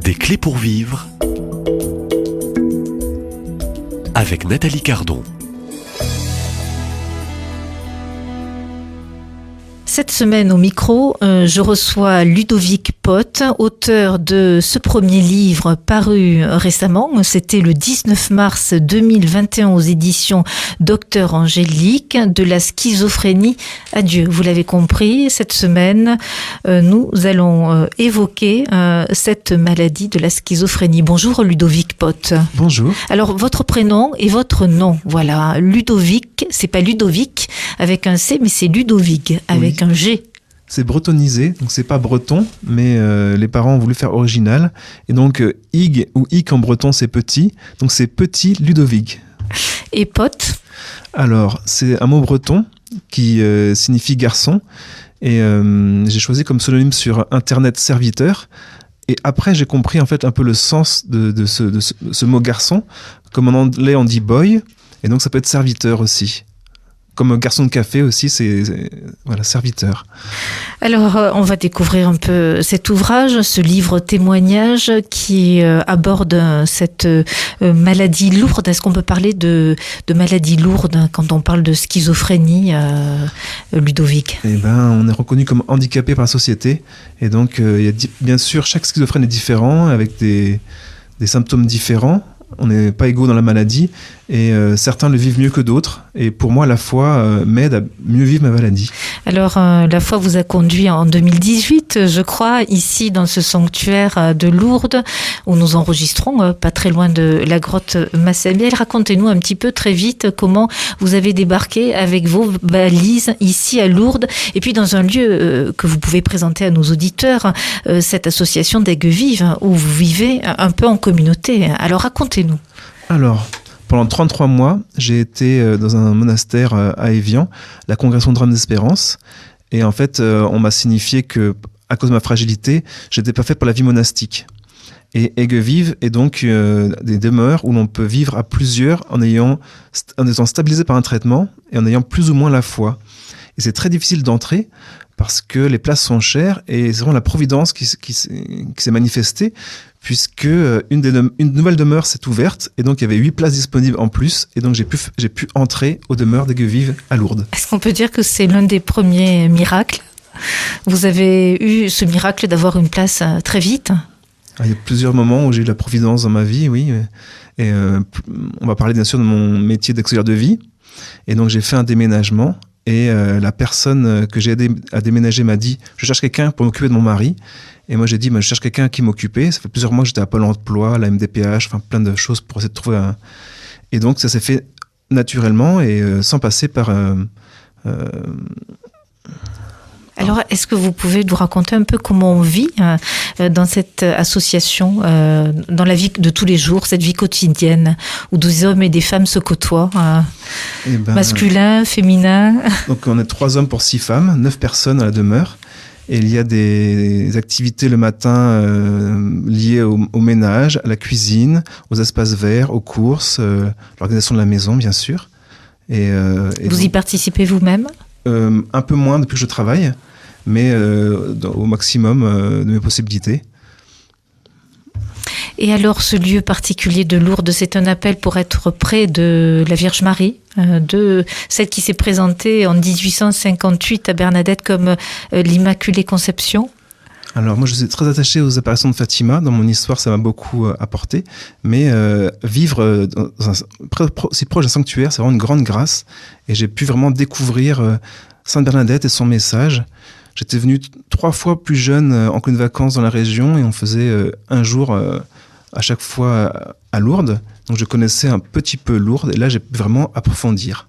Des clés pour vivre avec Nathalie Cardon. Cette semaine au micro, je reçois Ludovic Pott, auteur de ce premier livre paru récemment. C'était le 19 mars 2021 aux éditions Docteur Angélique, de la schizophrénie à Dieu. Vous l'avez compris, cette semaine, nous allons évoquer cette maladie de la schizophrénie. Bonjour Ludovic Pott. Bonjour. Alors votre prénom et votre nom, voilà. Ludovic, c'est pas Ludovic avec un C, mais c'est Ludovic avec un G. C'est bretonnisé, donc c'est pas breton, mais les parents ont voulu faire original. Et donc Ig ou Ic en breton c'est petit, donc c'est petit Ludovic. Et Pott? Alors c'est un mot breton qui signifie garçon. Et j'ai choisi comme pseudonyme sur internet serviteur. Et après j'ai compris en fait un peu le sens de ce mot garçon. Comme en anglais on dit boy, et donc ça peut être serviteur aussi. Comme garçon de café aussi, c'est voilà, serviteur. Alors, on va découvrir un peu cet ouvrage, ce livre témoignage qui aborde cette maladie lourde. Est-ce qu'on peut parler de maladie lourde quand on parle de schizophrénie, Ludovic? Eh ben, on est reconnu comme handicapé par la société. Et donc, bien sûr, chaque schizophrène est différent, avec des symptômes différents. On n'est pas égaux dans la maladie et certains le vivent mieux que d'autres. Et pour moi, la foi m'aide à mieux vivre ma maladie. Alors, la foi vous a conduit en 2018, je crois, ici dans ce sanctuaire de Lourdes, où nous enregistrons, pas très loin de la grotte Massabielle. Racontez-nous un petit peu très vite comment vous avez débarqué avec vos valises ici à Lourdes, et puis dans un lieu que vous pouvez présenter à nos auditeurs, cette association d'Aigues Vives, où vous vivez un peu en communauté. Alors, racontez-nous. Alors, pendant 33 mois, j'ai été dans un monastère à Évian, la congrégation de Drame d'Espérance. Et en fait, on m'a signifié que, à cause de ma fragilité, j'étais pas fait pour la vie monastique. Et Aigues Vives est donc des demeures où l'on peut vivre à plusieurs en étant stabilisé par un traitement et en ayant plus ou moins la foi. Et c'est très difficile d'entrer parce que les places sont chères et c'est vraiment la providence qui s'est manifestée, puisque une nouvelle demeure s'est ouverte et donc il y avait 8 places disponibles en plus et donc j'ai pu entrer aux demeures d'Aigues Vives à Lourdes. Est-ce qu'on peut dire que c'est l'un des premiers miracles? Vous avez eu ce miracle d'avoir une place très vite? Il y a plusieurs moments où j'ai eu la providence dans ma vie, oui. Et on va parler bien sûr de mon métier d'auxiliaire de vie. Et donc j'ai fait un déménagement. Et la personne que j'ai aidé à déménager m'a dit « Je cherche quelqu'un pour m'occuper de mon mari ». Et moi j'ai dit « Je cherche quelqu'un qui m'occupait ». Ça fait plusieurs mois que j'étais à Pôle emploi, à la MDPH, enfin plein de choses pour essayer de trouver un... Et donc ça s'est fait naturellement et sans passer par... Alors, est-ce que vous pouvez nous raconter un peu comment on vit dans cette association, dans la vie de tous les jours, cette vie quotidienne, où des hommes et des femmes se côtoient, masculin, féminin? Donc on est 3 hommes pour 6 femmes, 9 personnes à la demeure. Et il y a des activités le matin liées au ménage, à la cuisine, aux espaces verts, aux courses, l'organisation de la maison, bien sûr. Et vous y participez vous-même? Un peu moins depuis que je travaille, mais au maximum de mes possibilités. Et alors, ce lieu particulier de Lourdes, c'est un appel pour être près de la Vierge Marie, de celle qui s'est présentée en 1858 à Bernadette comme l'Immaculée Conception? Alors moi je suis très attaché aux apparitions de Fatima, dans mon histoire ça m'a beaucoup apporté, mais vivre si proche d'un sanctuaire c'est vraiment une grande grâce et j'ai pu vraiment découvrir Sainte Bernadette et son message. J'étais venu 3 fois plus jeune en colonie de vacances dans la région et on faisait un jour à chaque fois à Lourdes, donc je connaissais un petit peu Lourdes et là j'ai pu vraiment approfondir.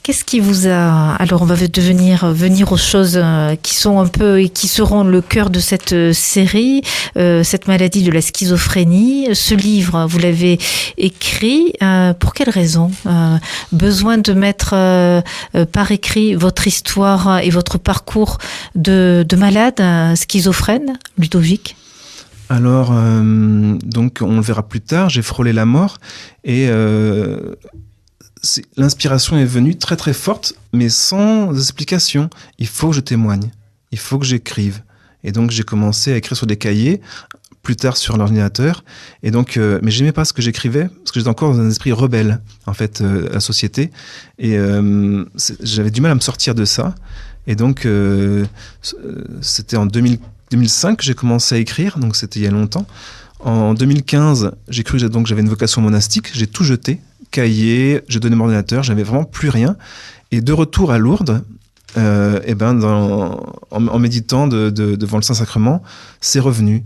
Qu'est-ce qui vous a... Alors, on va venir aux choses qui sont un peu et qui seront le cœur de cette série, cette maladie de la schizophrénie. Ce livre, vous l'avez écrit. Pour quelle raison? Besoin de mettre par écrit votre histoire et votre parcours de malade schizophrène, Ludovic? Alors, donc, on le verra plus tard. J'ai frôlé la mort et... l'inspiration est venue très très forte, mais sans explication. Il faut que je témoigne, il faut que j'écrive. Et donc j'ai commencé à écrire sur des cahiers, plus tard sur l'ordinateur. Et donc, mais j'aimais pas ce que j'écrivais parce que j'étais encore dans un esprit rebelle en fait à la société. Et j'avais du mal à me sortir de ça. Et donc c'était en 2005 que j'ai commencé à écrire. Donc c'était il y a longtemps. En 2015, j'ai cru donc j'avais une vocation monastique. J'ai tout jeté, cahier, j'ai donné mon ordinateur, j'avais vraiment plus rien. Et de retour à Lourdes, et ben en méditant devant le Saint-Sacrement, c'est revenu.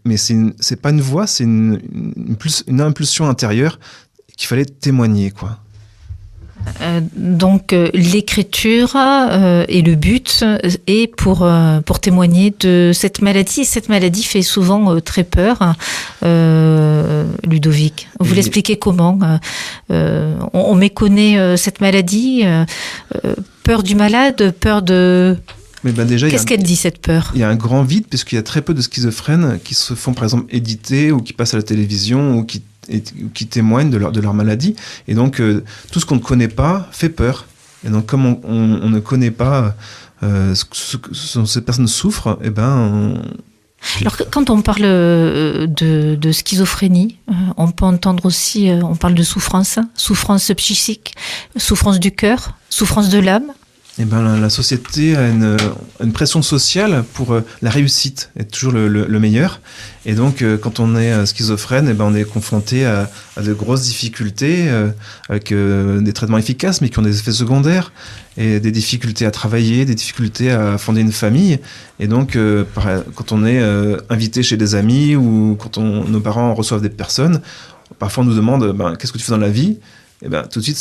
Mais c'est pas une voix, c'est une impulsion intérieure qu'il fallait témoigner, quoi. Donc l'écriture et le but est pour témoigner de cette maladie. Et cette maladie fait souvent très peur. Ludovic, vous l'expliquez comment? On méconnaît cette maladie, peur du malade, peur de... Mais ben déjà, qu'est-ce qu'elle dit, cette peur? Il y a un grand vide, puisqu'il y a très peu de schizophrènes qui se font, par exemple, éditer ou qui passent à la télévision ou qui témoignent de leur maladie. Et donc, tout ce qu'on ne connaît pas fait peur. Et donc, comme on ne connaît pas ce dont ces personnes souffrent, eh ben... Alors, quand on parle de schizophrénie, on peut entendre aussi, on parle de souffrance psychique, souffrance du cœur, souffrance de l'âme. Eh ben, la société a une pression sociale pour la réussite, être toujours le meilleur. Et donc, quand on est schizophrène, eh ben, on est confronté à de grosses difficultés, avec des traitements efficaces, mais qui ont des effets secondaires, et des difficultés à travailler, des difficultés à fonder une famille. Et donc, quand on est invité chez des amis ou quand nos parents reçoivent des personnes, parfois on nous demande qu'est-ce que tu fais dans la vie? Et ben, tout de suite,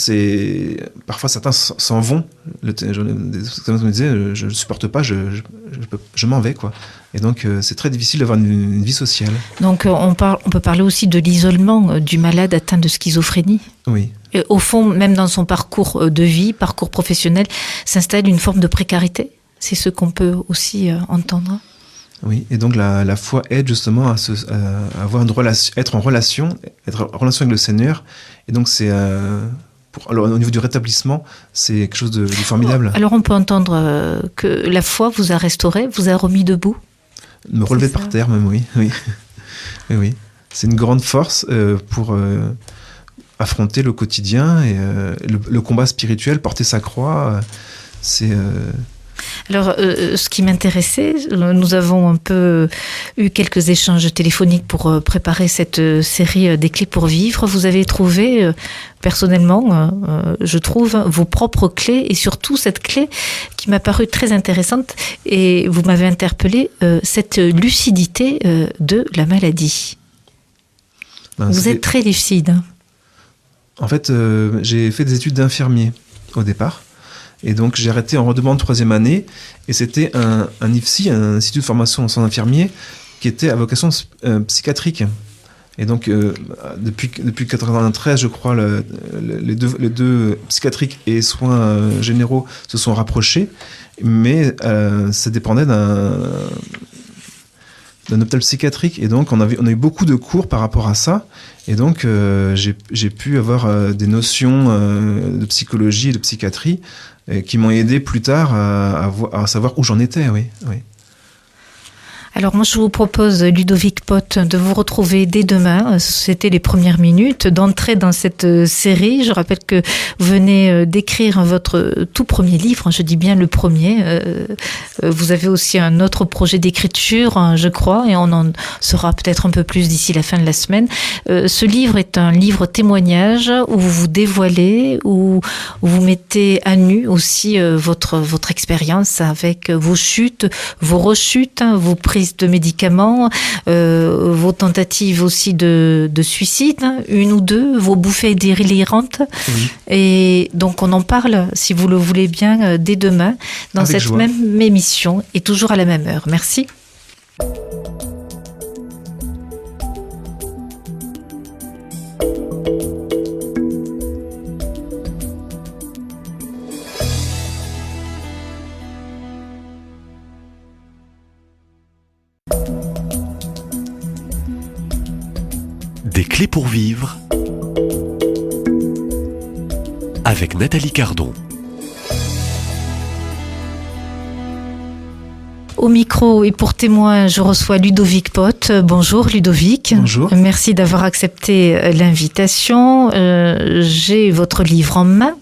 parfois certains s'en vont. Certains me disaient, je ne supporte pas, je m'en vais, quoi. Et donc, c'est très difficile d'avoir une vie sociale. Donc, on peut parler aussi de l'isolement du malade atteint de schizophrénie. Oui. Et au fond, même dans son parcours de vie, parcours professionnel, s'installe une forme de précarité. C'est ce qu'on peut aussi entendre. Oui, et donc la foi aide justement à avoir une relation, être en relation avec le Seigneur. Et donc alors au niveau du rétablissement, c'est quelque chose de formidable. Alors on peut entendre que la foi vous a restauré, vous a remis debout. Me relever par terre même, oui. Oui. C'est une grande force pour affronter le quotidien et le combat spirituel, porter sa croix. Alors, ce qui m'intéressait, nous avons un peu eu quelques échanges téléphoniques pour préparer cette série des clés pour vivre. Vous avez trouvé, personnellement, je trouve, vos propres clés et surtout cette clé qui m'a paru très intéressante et vous m'avez interpellé, cette lucidité de la maladie. Vous êtes très lucide. En fait, j'ai fait des études d'infirmier au départ. Et donc, j'ai arrêté en redemande de 3e année. Et c'était un IFSI, un institut de formation en soins infirmiers, qui était à vocation psychiatrique. Et donc, depuis 1993, je crois, les deux psychiatriques et soins généraux se sont rapprochés. Mais ça dépendait d'un hôpital psychiatrique. Et donc, on a eu beaucoup de cours par rapport à ça. Et donc, j'ai pu avoir des notions de psychologie et de psychiatrie qui m'ont aidé plus tard à savoir où j'en étais, oui. Alors moi je vous propose, Ludovic Pott, de vous retrouver dès demain. C'était les premières minutes d'entrer dans cette série. Je rappelle que vous venez d'écrire votre tout premier livre, je dis bien le premier. Vous avez aussi un autre projet d'écriture, je crois, et on en saura peut-être un peu plus d'ici la fin de la semaine. Ce livre est un livre témoignage où vous vous dévoilez, où vous mettez à nu aussi votre expérience avec vos chutes, vos rechutes, vos prises de médicaments, vos tentatives aussi de suicide, une ou deux, vos bouffées délirantes. Oui. Et donc on en parle, si vous le voulez bien, dès demain, dans avec cette joie. Même émission et toujours à la même heure. Merci. Des clés pour vivre avec Nathalie Cardon. Au micro et pour témoin, je reçois Ludovic Pott. Bonjour Ludovic. Bonjour. Merci d'avoir accepté l'invitation. J'ai votre livre en main.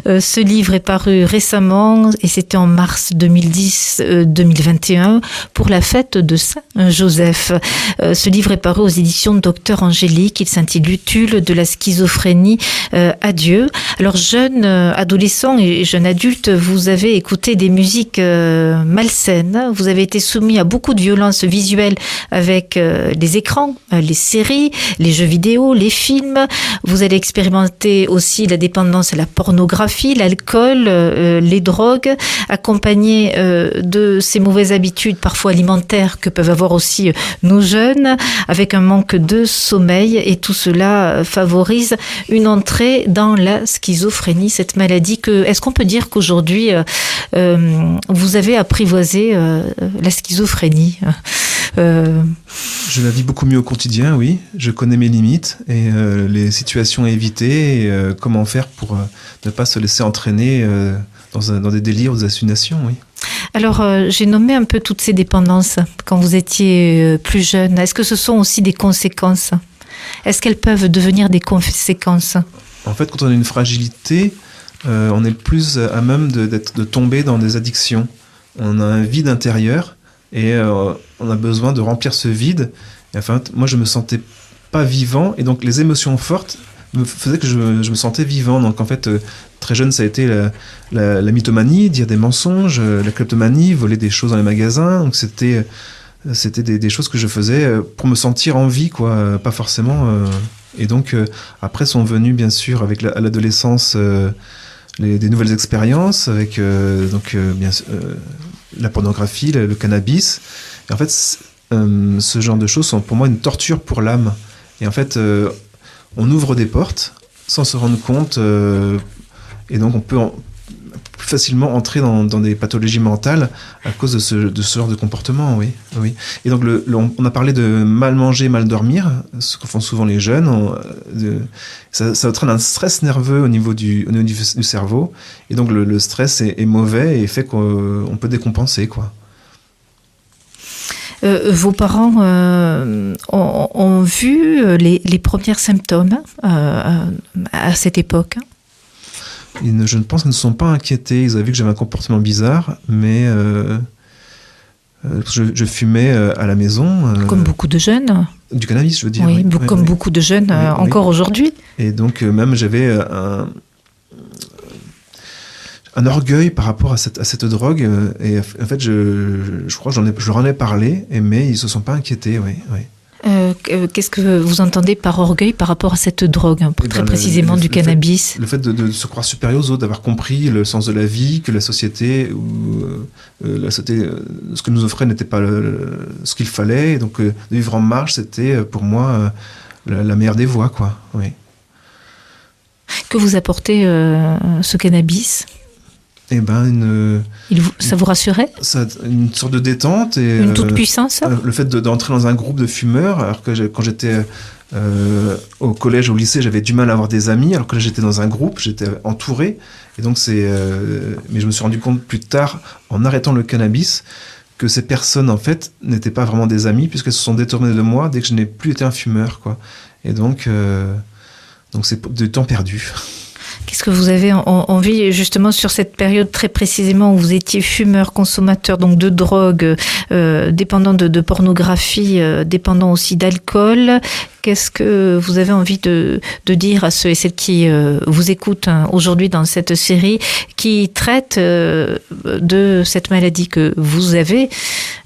Ce livre est paru récemment et c'était en mars 2021 pour la fête de Saint-Joseph. Ce livre est paru aux éditions de Docteur Angélique. Il s'intitule De la schizophrénie à Dieu. Alors jeune adolescent et jeune adulte, vous avez écouté des musiques malsaines. Vous avez été soumis à beaucoup de violences visuelles avec les écrans, les séries, les jeux vidéo, les films. Vous allez expérimenter aussi la dépendance à la pornographie, l'alcool, les drogues, accompagné de ces mauvaises habitudes parfois alimentaires que peuvent avoir aussi nos jeunes, avec un manque de sommeil, et tout cela favorise une entrée dans la schizophrénie, cette maladie est-ce qu'on peut dire qu'aujourd'hui vous avez apprivoisé la schizophrénie? Je la vis beaucoup mieux au quotidien, oui. Je connais mes limites et les situations à éviter et comment faire pour ne pas se laisser entraîner dans des délires ou des hallucinations, oui. Alors, j'ai nommé un peu toutes ces dépendances quand vous étiez plus jeune. Est-ce que ce sont aussi des conséquences? Est-ce qu'elles peuvent devenir des conséquences? En fait, quand on a une fragilité, on est plus à même de tomber dans des addictions. On a un vide intérieur et on a besoin de remplir ce vide. Et enfin, moi, je me sentais pas vivant et donc les émotions fortes me faisaient que je me sentais vivant. Donc en fait, très jeune, ça a été la mythomanie, dire des mensonges, la kleptomanie, voler des choses dans les magasins. Donc c'était des choses que je faisais pour me sentir en vie, quoi, pas forcément. Et donc après sont venues bien sûr avec à l'adolescence des nouvelles expériences avec la pornographie, le cannabis. Et en fait, ce genre de choses sont pour moi une torture pour l'âme. Et en fait, on ouvre des portes sans se rendre compte, et donc on peut plus facilement entrer dans des pathologies mentales à cause de ce genre de comportement, oui. Et donc on a parlé de mal manger, mal dormir, ce que font souvent les jeunes. Ça entraîne un stress nerveux au niveau du cerveau, et donc le stress est mauvais et fait qu'on peut décompenser, quoi. Vos parents ont vu les premiers symptômes à cette époque? Je ne pense qu'ils ne se sont pas inquiétés. Ils avaient vu que j'avais un comportement bizarre, mais je fumais à la maison. Comme beaucoup de jeunes. Du cannabis, je veux dire. Oui, comme beaucoup de jeunes encore aujourd'hui. Et donc même j'avais un orgueil par rapport à cette drogue. Et en fait, je crois que je leur en ai parlé, mais ils ne se sont pas inquiétés, oui. Qu'est-ce que vous entendez par orgueil par rapport à cette drogue, très précisément du cannabis? Le fait de se croire supérieur aux autres, d'avoir compris le sens de la vie, que la société, ce que nous offrait n'était pas ce qu'il fallait. Et donc de vivre en marge, c'était pour moi la meilleure des voies, quoi. Oui. Que vous apportez ce cannabis? Eh ben, ça vous rassurait? Une sorte de détente. Et, une toute puissance? Le fait d'entrer dans un groupe de fumeurs, alors que quand j'étais au collège, au lycée, j'avais du mal à avoir des amis, alors que là j'étais dans un groupe, j'étais entouré. Et donc mais je me suis rendu compte plus tard, en arrêtant le cannabis, que ces personnes, en fait, n'étaient pas vraiment des amis, puisqu'elles se sont détournées de moi dès que je n'ai plus été un fumeur, quoi. Et donc c'est du temps perdu. Qu'est-ce que vous avez envie, justement, sur cette période très précisément où vous étiez fumeur, consommateur donc de drogue, dépendant de pornographie, dépendant aussi d'alcool? Qu'est-ce que vous avez envie de dire à ceux et celles qui vous écoutent aujourd'hui dans cette série, qui traite de cette maladie que vous avez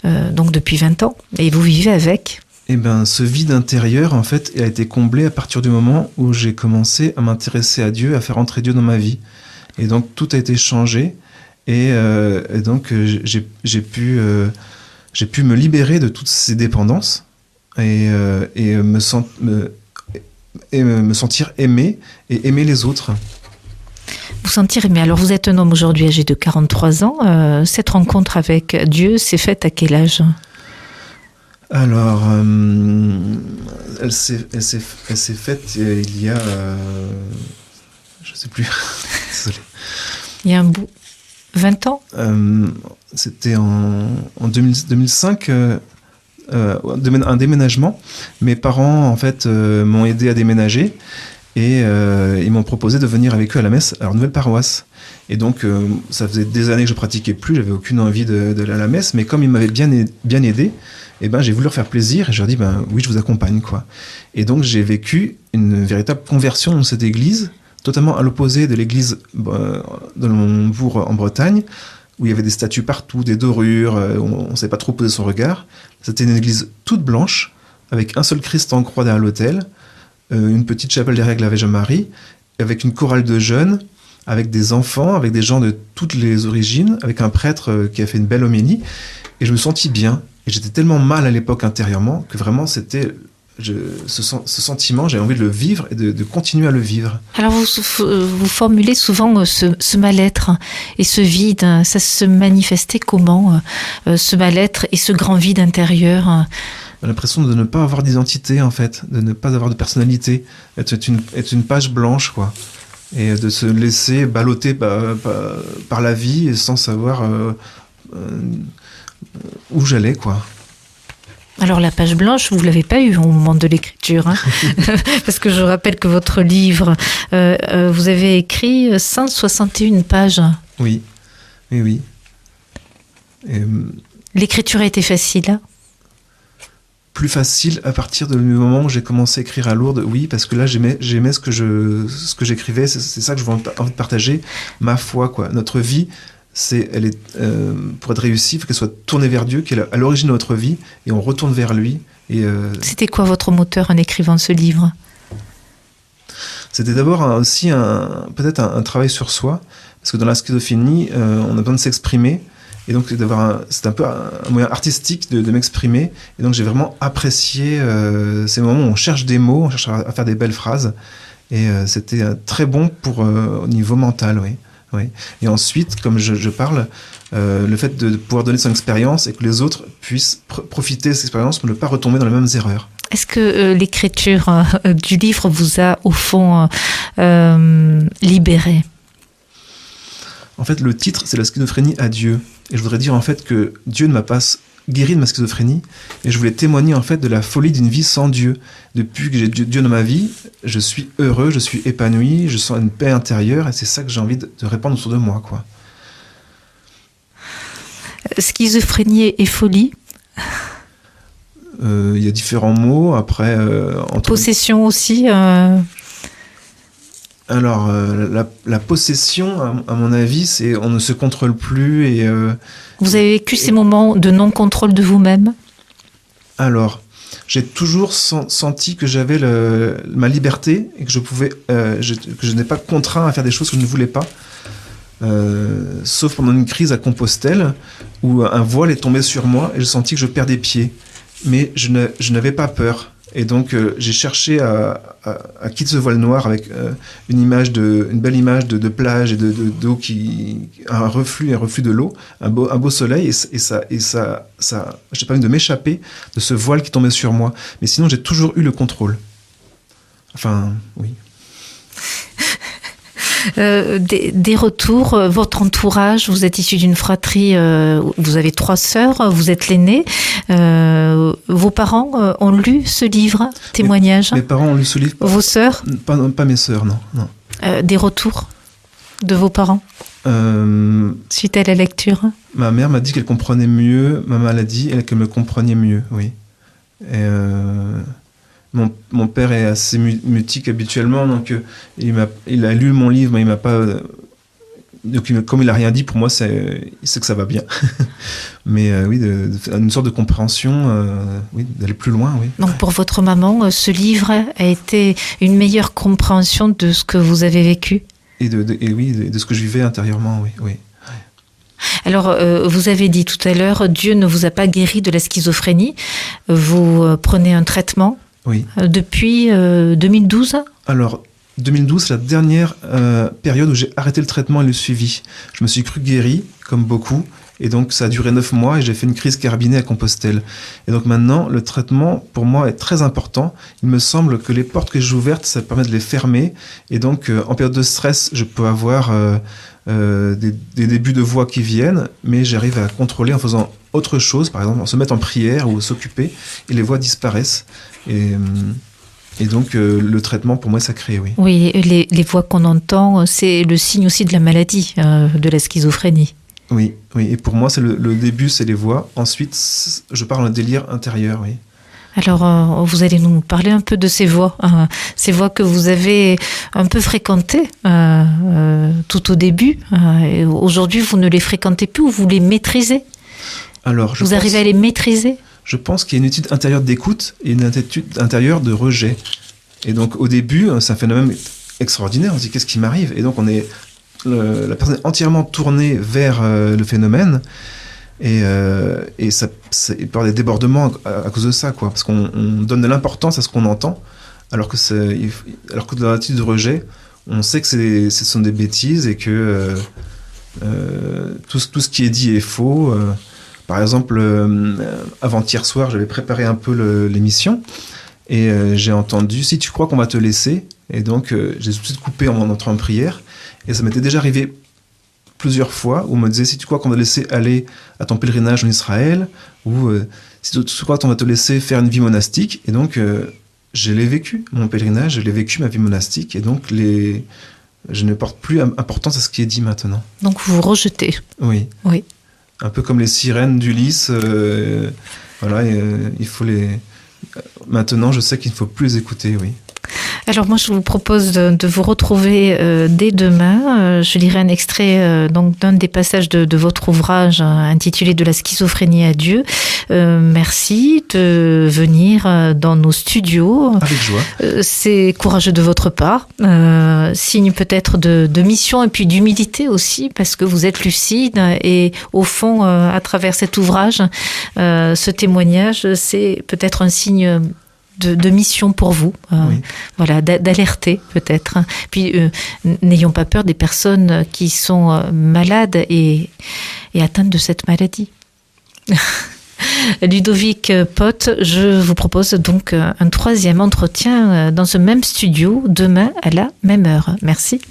donc depuis 20 ans et vous vivez avec? Eh ben, ce vide intérieur, en fait, a été comblé à partir du moment où j'ai commencé à m'intéresser à Dieu, à faire entrer Dieu dans ma vie. Et donc, tout a été changé. Et donc, j'ai pu me libérer de toutes ces dépendances et me sentir aimé et aimer les autres. Vous sentir aimé. Alors, vous êtes un homme aujourd'hui âgé de 43 ans. Cette rencontre avec Dieu s'est faite à quel âge ? Alors, elle s'est faite il y a... je ne sais plus. Désolé. Il y a un bout. 20 ans? C'était en 2005, un déménagement. Mes parents, en fait, m'ont aidé à déménager et ils m'ont proposé de venir avec eux à la messe à leur nouvelle paroisse. Et donc, ça faisait des années que je pratiquais plus, j'avais aucune envie d'aller à la messe, mais comme ils m'avaient bien aidé, eh ben, j'ai voulu leur faire plaisir et je leur ai dit, oui, je vous accompagne, quoi. Et donc, j'ai vécu une véritable conversion dans cette église, totalement à l'opposé de l'église dans mon bourg en Bretagne, où il y avait des statues partout, des dorures, on ne savait pas trop poser son regard. C'était une église toute blanche, avec un seul Christ en croix derrière l'autel, une petite chapelle derrière avec la Vierge Marie, avec une chorale de jeunes, avec des enfants, avec des gens de toutes les origines, avec un prêtre qui a fait une belle homélie. Et je me sentis bien. Et j'étais tellement mal à l'époque intérieurement que vraiment c'était ce sentiment, j'avais envie de le vivre et de continuer à le vivre. Alors vous formulez souvent ce mal-être et ce vide. Ça se manifestait comment, ce mal-être et ce grand vide intérieur? J'ai l'impression de ne pas avoir d'identité, en fait, de ne pas avoir de personnalité, être une page blanche, quoi. Et de se laisser balloter par la vie et sans savoir où j'allais, quoi. Alors la page blanche, vous ne l'avez pas eue au moment de l'écriture, hein. Parce que je rappelle que votre livre, vous avez écrit 161 pages. Oui. Et, l'écriture a été facile, hein? Plus facile à partir du moment où j'ai commencé à écrire à Lourdes, oui, parce que là j'aimais ce que j'écrivais, c'est ça que je envie de partager, ma foi, quoi. Notre vie, pour être réussie, il faut qu'elle soit tournée vers Dieu, qui est à l'origine de notre vie, et on retourne vers lui. C'était quoi votre moteur en écrivant ce livre? C'était d'abord aussi peut-être un travail sur soi, parce que dans la schizophrénie, on a besoin de s'exprimer, et donc c'est un peu un moyen artistique de m'exprimer, et donc j'ai vraiment apprécié ces moments où on cherche des mots, on cherche à faire des belles phrases, et c'était très bon au niveau mental, oui. Oui. Et ensuite, comme je parle, le fait de pouvoir donner son expérience et que les autres puissent profiter de cette expérience pour ne pas retomber dans les mêmes erreurs. Est-ce que l'écriture du livre vous a, au fond, libéré? En fait, le titre, c'est la schizophrénie à Dieu. Et je voudrais dire en fait que Dieu ne m'a pas guéri de ma schizophrénie, et je voulais témoigner en fait de la folie d'une vie sans Dieu. Depuis que j'ai Dieu dans ma vie, je suis heureux, je suis épanoui, je sens une paix intérieure, et c'est ça que j'ai envie de répandre autour de moi, quoi. Schizophrénie et folie? Il y a différents mots. Après, possession aussi. Alors, la possession, à mon avis, c'est on ne se contrôle plus. Et vous avez vécu ces moments de non-contrôle de vous-même? Alors, j'ai toujours senti que j'avais ma liberté et que je n'étais pas contraint à faire des choses que je ne voulais pas. Sauf pendant une crise à Compostelle où un voile est tombé sur moi et j'ai senti que je perdais pied. Mais je n'avais pas peur. Et donc, j'ai cherché à quitter ce voile noir avec une belle image de plage et d'eau un reflux de l'eau, un beau soleil, et ça j'ai pas envie de m'échapper de ce voile qui tombait sur moi. Mais sinon, j'ai toujours eu le contrôle. Enfin, oui. Des retours, votre entourage, vous êtes issu d'une fratrie, vous avez 3 sœurs, vous êtes l'aîné. Vos parents ont lu ce livre, témoignage? Mes parents ont lu ce livre. Vos sœurs? Pas mes sœurs, non. Des retours de vos parents suite à la lecture? Ma mère m'a dit qu'elle comprenait mieux ma maladie et qu'elle me comprenait mieux, oui. Et mon père est assez mutique habituellement, donc il a lu mon livre, mais il m'a pas. Donc, comme il n'a rien dit, pour moi, il sait que ça va bien. Mais oui, une sorte de compréhension, oui, d'aller plus loin, oui. Donc pour votre maman, ce livre a été une meilleure compréhension de ce que vous avez vécu? Et de ce que je vivais intérieurement, oui. Alors, vous avez dit tout à l'heure, Dieu ne vous a pas guéri de la schizophrénie. Vous prenez un traitement? Oui. Depuis 2012? Alors, 2012, c'est la dernière période où j'ai arrêté le traitement et le suivi. Je me suis cru guéri, comme beaucoup, Et donc, ça a duré 9 mois et j'ai fait une crise carabinée à Compostelle. Et donc maintenant, le traitement, pour moi, est très important. Il me semble que les portes que j'ai ouvertes, ça permet de les fermer. Et donc, en période de stress, je peux avoir des débuts de voix qui viennent, mais j'arrive à contrôler en faisant autre chose, par exemple, en se mettre en prière ou s'occuper, et les voix disparaissent. Et donc, le traitement, pour moi, est sacré, oui. Oui, les voix qu'on entend, c'est le signe aussi de la maladie, de la schizophrénie. Oui, oui. Et pour moi, c'est le début, c'est les voix. Ensuite, je parle d'un délire intérieur, oui. Alors, vous allez nous parler un peu de ces voix que vous avez un peu fréquentées tout au début. Et aujourd'hui, vous ne les fréquentez plus ou vous les maîtrisez? Alors, vous arrivez à les maîtriser? Je pense qu'il y a une étude intérieure d'écoute et une étude intérieure de rejet. Et donc, au début, c'est un phénomène extraordinaire. On se dit, qu'est-ce qui m'arrive? Et donc, la personne est entièrement tournée vers le phénomène. Et ça il peut y avoir des débordements à cause de ça, quoi. Parce qu'on donne de l'importance à ce qu'on entend, alors que dans l'attitude de rejet, on sait que ce sont des bêtises et que tout ce qui est dit est faux. Par exemple, avant-hier soir, j'avais préparé un peu l'émission et j'ai entendu « Si tu crois qu'on va te laisser », et donc j'ai tout de suite coupé en entrant en prière. Et ça m'était déjà arrivé plusieurs fois où on me disait « Si tu crois qu'on va te laisser aller à ton pèlerinage en Israël » ou « Si tu crois qu'on va te laisser faire une vie monastique ». Et donc, je l'ai vécu, mon pèlerinage, je l'ai vécu, ma vie monastique. Et donc, je ne porte plus importance à ce qui est dit maintenant. Donc, vous vous rejetez. Oui. Oui. Un peu comme les sirènes d'Ulysse. Voilà, il faut maintenant, je sais qu'il ne faut plus les écouter, oui. Alors moi, je vous propose de vous retrouver dès demain. Je lirai un extrait donc d'un des passages de votre ouvrage intitulé « De la schizophrénie à Dieu ». Merci de venir dans nos studios. Avec joie. C'est courageux de votre part. Signe peut-être de mission et puis d'humilité aussi, parce que vous êtes lucide. Et au fond, à travers cet ouvrage, ce témoignage, c'est peut-être un signe de mission pour vous, oui. Voilà, d'alerter peut-être. Puis n'ayons pas peur des personnes qui sont malades et atteintes de cette maladie. Ludovic Pott, je vous propose donc un troisième entretien dans ce même studio demain à la même heure. Merci.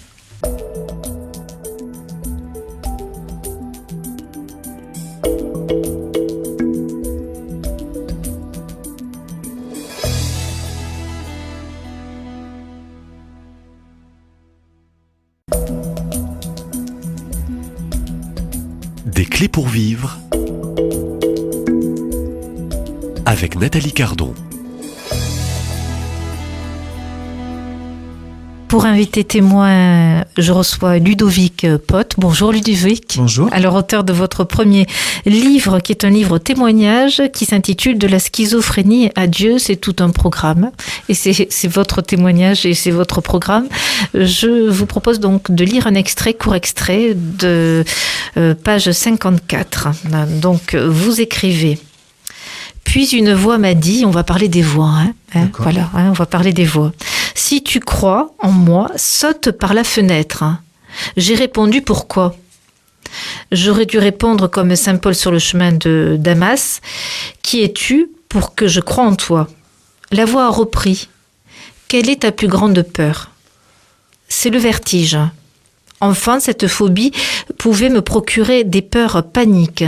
Des clés pour vivre avec Nathalie Cardon. Pour inviter témoin, je reçois Ludovic Pott. Bonjour Ludovic. Bonjour. Alors auteur de votre premier livre, qui est un livre témoignage, qui s'intitule « De la schizophrénie à Dieu ». C'est tout un programme. Et c'est votre témoignage et c'est votre programme. Je vous propose donc de lire un court extrait de page 54. Donc vous écrivez. Puis une voix m'a dit, on va parler des voix, voilà, on va parler des voix. Si tu crois en moi, saute par la fenêtre. J'ai répondu pourquoi. J'aurais dû répondre comme saint Paul sur le chemin de Damas. Qui es-tu pour que je croie en toi? La voix a repris. Quelle est ta plus grande peur? C'est le vertige. Enfant, cette phobie pouvait me procurer des peurs paniques.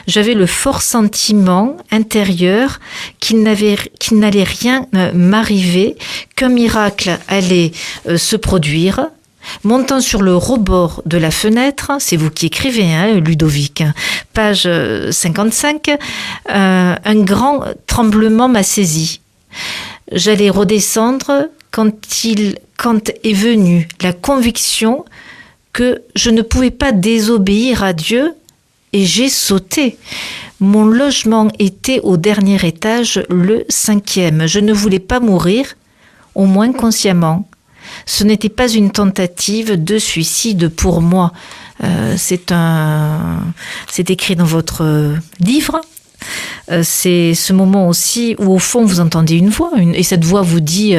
J'avais le fort sentiment intérieur qu'il n'allait rien m'arriver, qu'un miracle allait se produire. Montant sur le rebord de la fenêtre, c'est vous qui écrivez, Ludovic, page 55, un grand tremblement m'a saisi. J'allais redescendre quand est venue la conviction que je ne pouvais pas désobéir à Dieu et j'ai sauté. Mon logement était au dernier étage, le 5e. Je ne voulais pas mourir, au moins consciemment. Ce n'était pas une tentative de suicide pour moi. C'est écrit dans votre livre. c'est ce moment aussi où, au fond, vous entendez une voix, et cette voix vous dit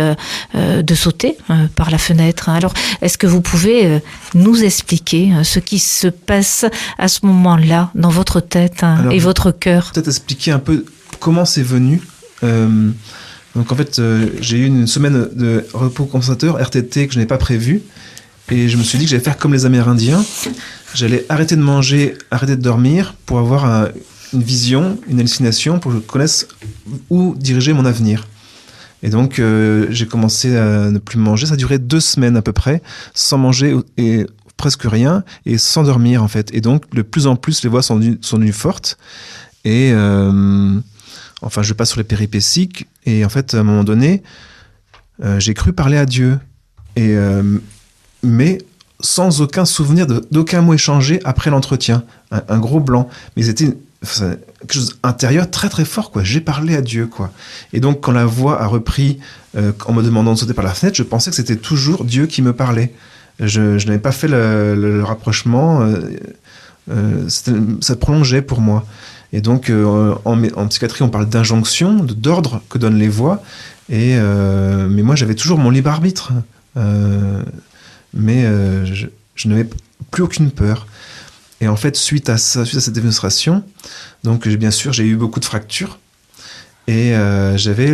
de sauter par la fenêtre. Alors, est-ce que vous pouvez nous expliquer ce qui se passe à ce moment-là, dans votre tête et votre cœur? Peut-être expliquer un peu comment c'est venu. Donc, en fait, j'ai eu une semaine de repos compensateur, RTT, que je n'avais pas prévu. Et je me suis dit que j'allais faire comme les Amérindiens. J'allais arrêter de manger, arrêter de dormir pour avoir une vision, une hallucination, pour que je connaisse où diriger mon avenir. Et donc, j'ai commencé à ne plus manger. Ça a duré 2 semaines à peu près, sans manger et presque rien, et sans dormir en fait. Et donc, de plus en plus, les voix sont devenues fortes. Et enfin, je passe sur les péripéties. Et en fait, à un moment donné, j'ai cru parler à Dieu. Et mais sans aucun souvenir d'aucun mot échangé après l'entretien. Un gros blanc. Mais c'était quelque chose intérieur très très fort, quoi. J'ai parlé à Dieu, quoi. Et donc, quand la voix a repris en me demandant de sauter par la fenêtre, je pensais que c'était toujours Dieu qui me parlait. Je n'avais pas fait le rapprochement. Ça prolongeait pour moi. Et donc, en psychiatrie, on parle d'injonction, d'ordre que donnent les voix. Mais moi, j'avais toujours mon libre arbitre. Mais je n'avais plus aucune peur. Et en fait, suite à cette démonstration, donc bien sûr, j'ai eu beaucoup de fractures. Et j'avais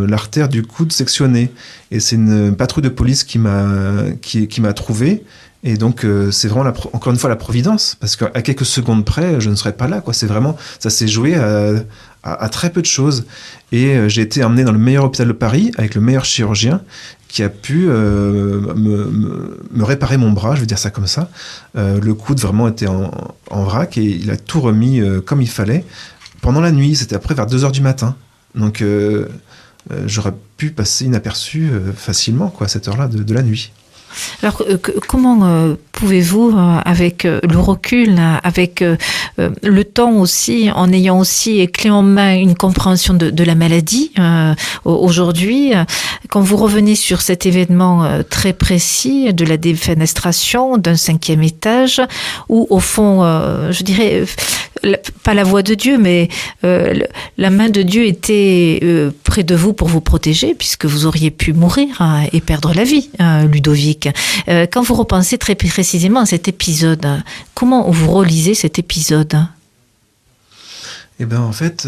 l'artère du coude sectionnée. Et c'est une patrouille de police qui m'a trouvé. Et donc, c'est vraiment, encore une fois, la providence. Parce qu'à quelques secondes près, je ne serais pas là, quoi. C'est vraiment, ça s'est joué à très peu de choses. Et j'ai été emmené dans le meilleur hôpital de Paris, avec le meilleur chirurgien, qui a pu me réparer mon bras, je vais dire ça comme ça. Le coude vraiment était en vrac, et il a tout remis comme il fallait. Pendant la nuit, c'était après vers 2h du matin. Donc, j'aurais pu passer inaperçu facilement, quoi, à cette heure-là de la nuit. Alors, comment pouvez-vous, avec le recul, avec le temps aussi, en ayant aussi clé en main une compréhension de la maladie, aujourd'hui, quand vous revenez sur cet événement très précis de la défenestration d'un 5e étage, où au fond, je dirais, pas la voix de Dieu, mais la main de Dieu était près de vous pour vous protéger, puisque vous auriez pu mourir et perdre la vie, Ludovic. Quand vous repensez très précisément à cet épisode, comment vous relisez cet épisode? Eh bien, en fait,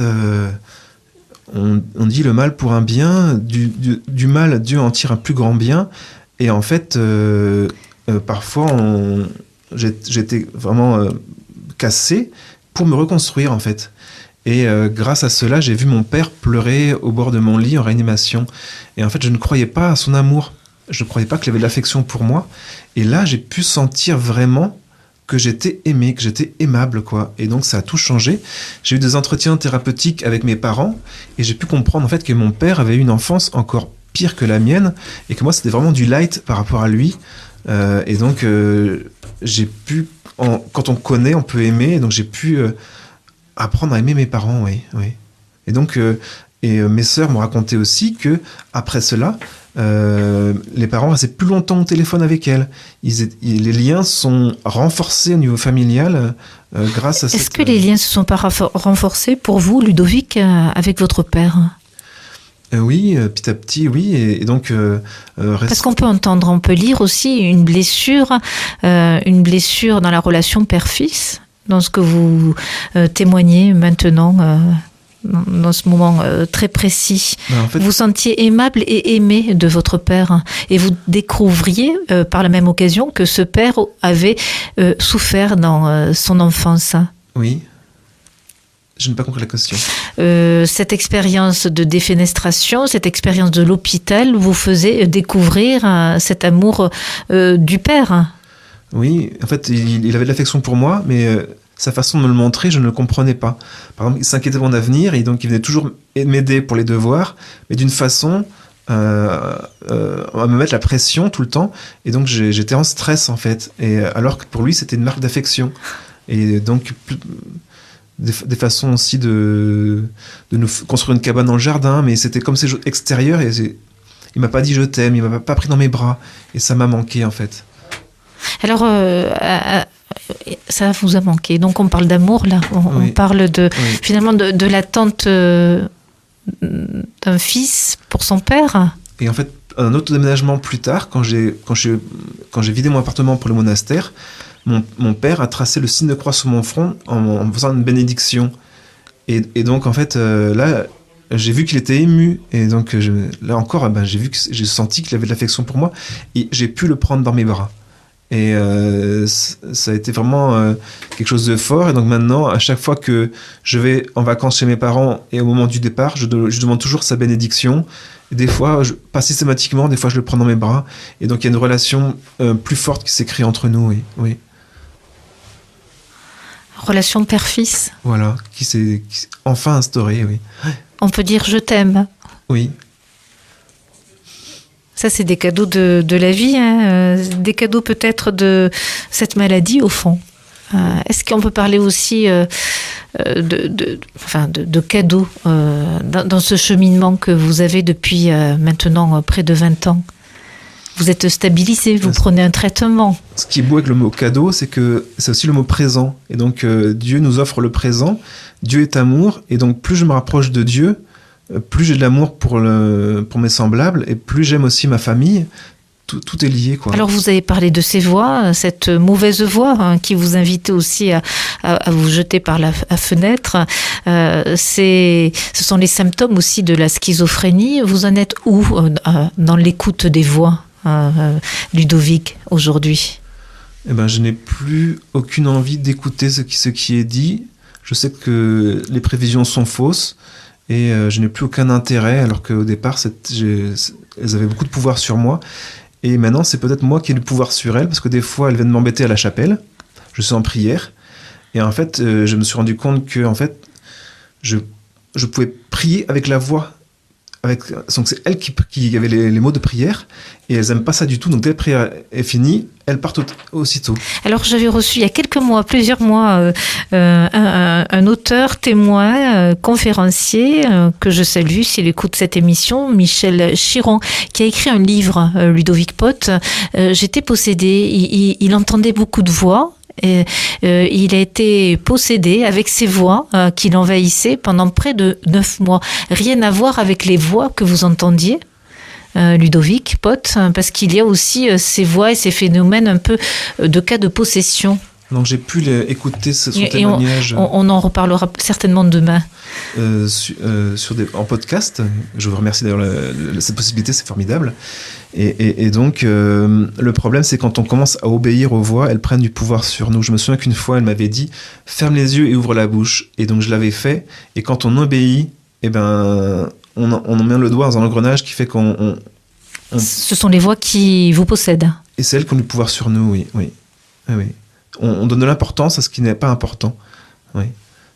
on dit le mal pour un bien, du mal, Dieu en tire un plus grand bien. Et en fait, parfois, j'étais vraiment cassé pour me reconstruire, en fait. Et grâce à cela, j'ai vu mon père pleurer au bord de mon lit en réanimation. Et en fait, je ne croyais pas à son amour. Je ne croyais pas qu'il avait de l'affection pour moi. Et là, j'ai pu sentir vraiment que j'étais aimé, que j'étais aimable, quoi. Et donc, ça a tout changé. J'ai eu des entretiens thérapeutiques avec mes parents et j'ai pu comprendre, en fait, que mon père avait eu une enfance encore pire que la mienne et que moi, c'était vraiment du light par rapport à lui. Et donc, j'ai pu... quand on connaît, on peut aimer. Et donc, j'ai pu apprendre à aimer mes parents, oui. Et donc... mes sœurs m'ont raconté aussi que après cela, les parents restaient plus longtemps au téléphone avec elles. Les liens sont renforcés au niveau familial grâce à Est-ce que les liens ne se sont pas renforcés pour vous, Ludovic, avec votre père? Oui, petit à petit, oui. Et donc, parce qu'on peut entendre, on peut lire aussi une blessure dans la relation père-fils, dans ce que vous témoignez maintenant. Dans ce moment très précis, en fait, vous sentiez aimable et aimé de votre père, et vous découvriez par la même occasion que ce père avait souffert dans son enfance. Oui. Je n'ai pas compris la question. Cette expérience de défenestration, cette expérience de l'hôpital vous faisait découvrir cet amour du père. Oui, en fait, il avait de l'affection pour moi, mais... sa façon de me le montrer, je ne le comprenais pas. Par exemple, il s'inquiétait de mon avenir et donc il venait toujours m'aider pour les devoirs, mais d'une façon à me mettre la pression tout le temps. Et donc j'étais en stress en fait. Et alors que pour lui, c'était une marque d'affection. Et donc des façons aussi de nous construire une cabane dans le jardin, mais c'était comme ces choses extérieures. Et il m'a pas dit je t'aime, il m'a pas pris dans mes bras. Et ça m'a manqué en fait. Alors, ça vous a manqué. Donc on parle d'amour là, on parle finalement de l'attente d'un fils pour son père. Et en fait, un autre déménagement plus tard, quand j'ai vidé mon appartement pour le monastère, mon père a tracé le signe de croix sur mon front en faisant une bénédiction. Et donc en fait, là, j'ai vu qu'il était ému. Et donc là encore, j'ai senti qu'il avait de l'affection pour moi. Et j'ai pu le prendre dans mes bras. Et ça a été vraiment quelque chose de fort. Et donc maintenant, à chaque fois que je vais en vacances chez mes parents et au moment du départ, je demande toujours sa bénédiction. Et des fois, pas systématiquement, des fois je le prends dans mes bras. Et donc il y a une relation plus forte qui s'est créée entre nous. Oui. Relation père-fils. Voilà, qui s'est enfin instaurée, oui. On peut dire je t'aime. Oui. Ça, c'est des cadeaux de la vie, hein. Des cadeaux peut-être de cette maladie, au fond. Est-ce qu'on peut parler aussi de cadeaux dans ce cheminement que vous avez depuis maintenant près de 20 ans? Vous êtes stabilisé, vous prenez un traitement. Ce qui est beau avec le mot cadeau, c'est que c'est aussi le mot présent. Et donc, Dieu nous offre le présent. Dieu est amour. Et donc, plus je me rapproche de Dieu, plus j'ai de l'amour pour mes semblables et plus j'aime aussi ma famille. Tout est lié, quoi. Alors, vous avez parlé de ces voix, cette mauvaise voix qui vous invite aussi à vous jeter par la fenêtre. Ce sont les symptômes aussi de la schizophrénie. Vous en êtes où dans l'écoute des voix, Ludovic, aujourd'hui? Eh ben, je n'ai plus aucune envie d'écouter ce qui est dit. Je sais que les prévisions sont fausses et je n'ai plus aucun intérêt, alors qu'au départ, elles avaient beaucoup de pouvoir sur moi. Et maintenant, c'est peut-être moi qui ai le pouvoir sur elles, parce que des fois, elles viennent m'embêter à la chapelle. Je suis en prière. Et en fait, je me suis rendu compte que en fait, je pouvais prier avec la voix. Donc c'est elles qui avaient les mots de prière, et elles n'aiment pas ça du tout. Donc dès que la prière est finie, elles partent aussitôt. Alors j'avais reçu il y a plusieurs mois, un auteur, témoin, conférencier, que je salue s'il écoute cette émission, Michel Chiron, qui a écrit un livre, Ludovic Pott. J'étais possédée, il entendait beaucoup de voix. Et, il a été possédé avec ces voix qui l'envahissaient pendant près de 9 mois. Rien à voir avec les voix que vous entendiez, Ludovic Pott, parce qu'il y a aussi ces voix et ces phénomènes un peu de cas de possession. Donc j'ai pu écouter son témoignage. On en reparlera certainement demain. En podcast. Je vous remercie d'ailleurs cette possibilité, c'est formidable. Et donc, le problème, c'est quand on commence à obéir aux voix, elles prennent du pouvoir sur nous. Je me souviens qu'une fois, elle m'avait dit « ferme les yeux et ouvre la bouche ». Et donc, je l'avais fait. Et quand on obéit, eh ben, on met le doigt dans un engrenage qui fait qu'on... Ce sont les voix qui vous possèdent. Et c'est elles qui ont du pouvoir sur nous, oui. On donne de l'importance à ce qui n'est pas important. Oui.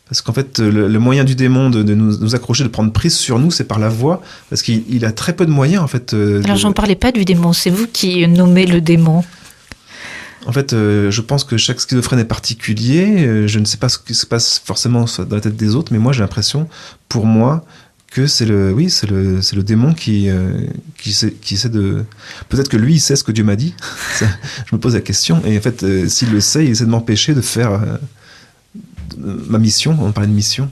Parce qu'en fait, le moyen du démon de nous accrocher, de prendre prise sur nous, c'est par la voix. Parce qu'il a très peu de moyens, en fait. Alors, j'en parlais pas du démon. C'est vous qui nommez le démon. En fait, je pense que chaque schizophrène est particulier. Je ne sais pas ce qui se passe forcément dans la tête des autres, mais moi, j'ai l'impression, pour moi, que c'est le démon qui essaie de... Peut-être que lui, il sait ce que Dieu m'a dit. Je me pose la question. Et en fait, s'il le sait, il essaie de m'empêcher de faire... ma mission, on parlait de mission.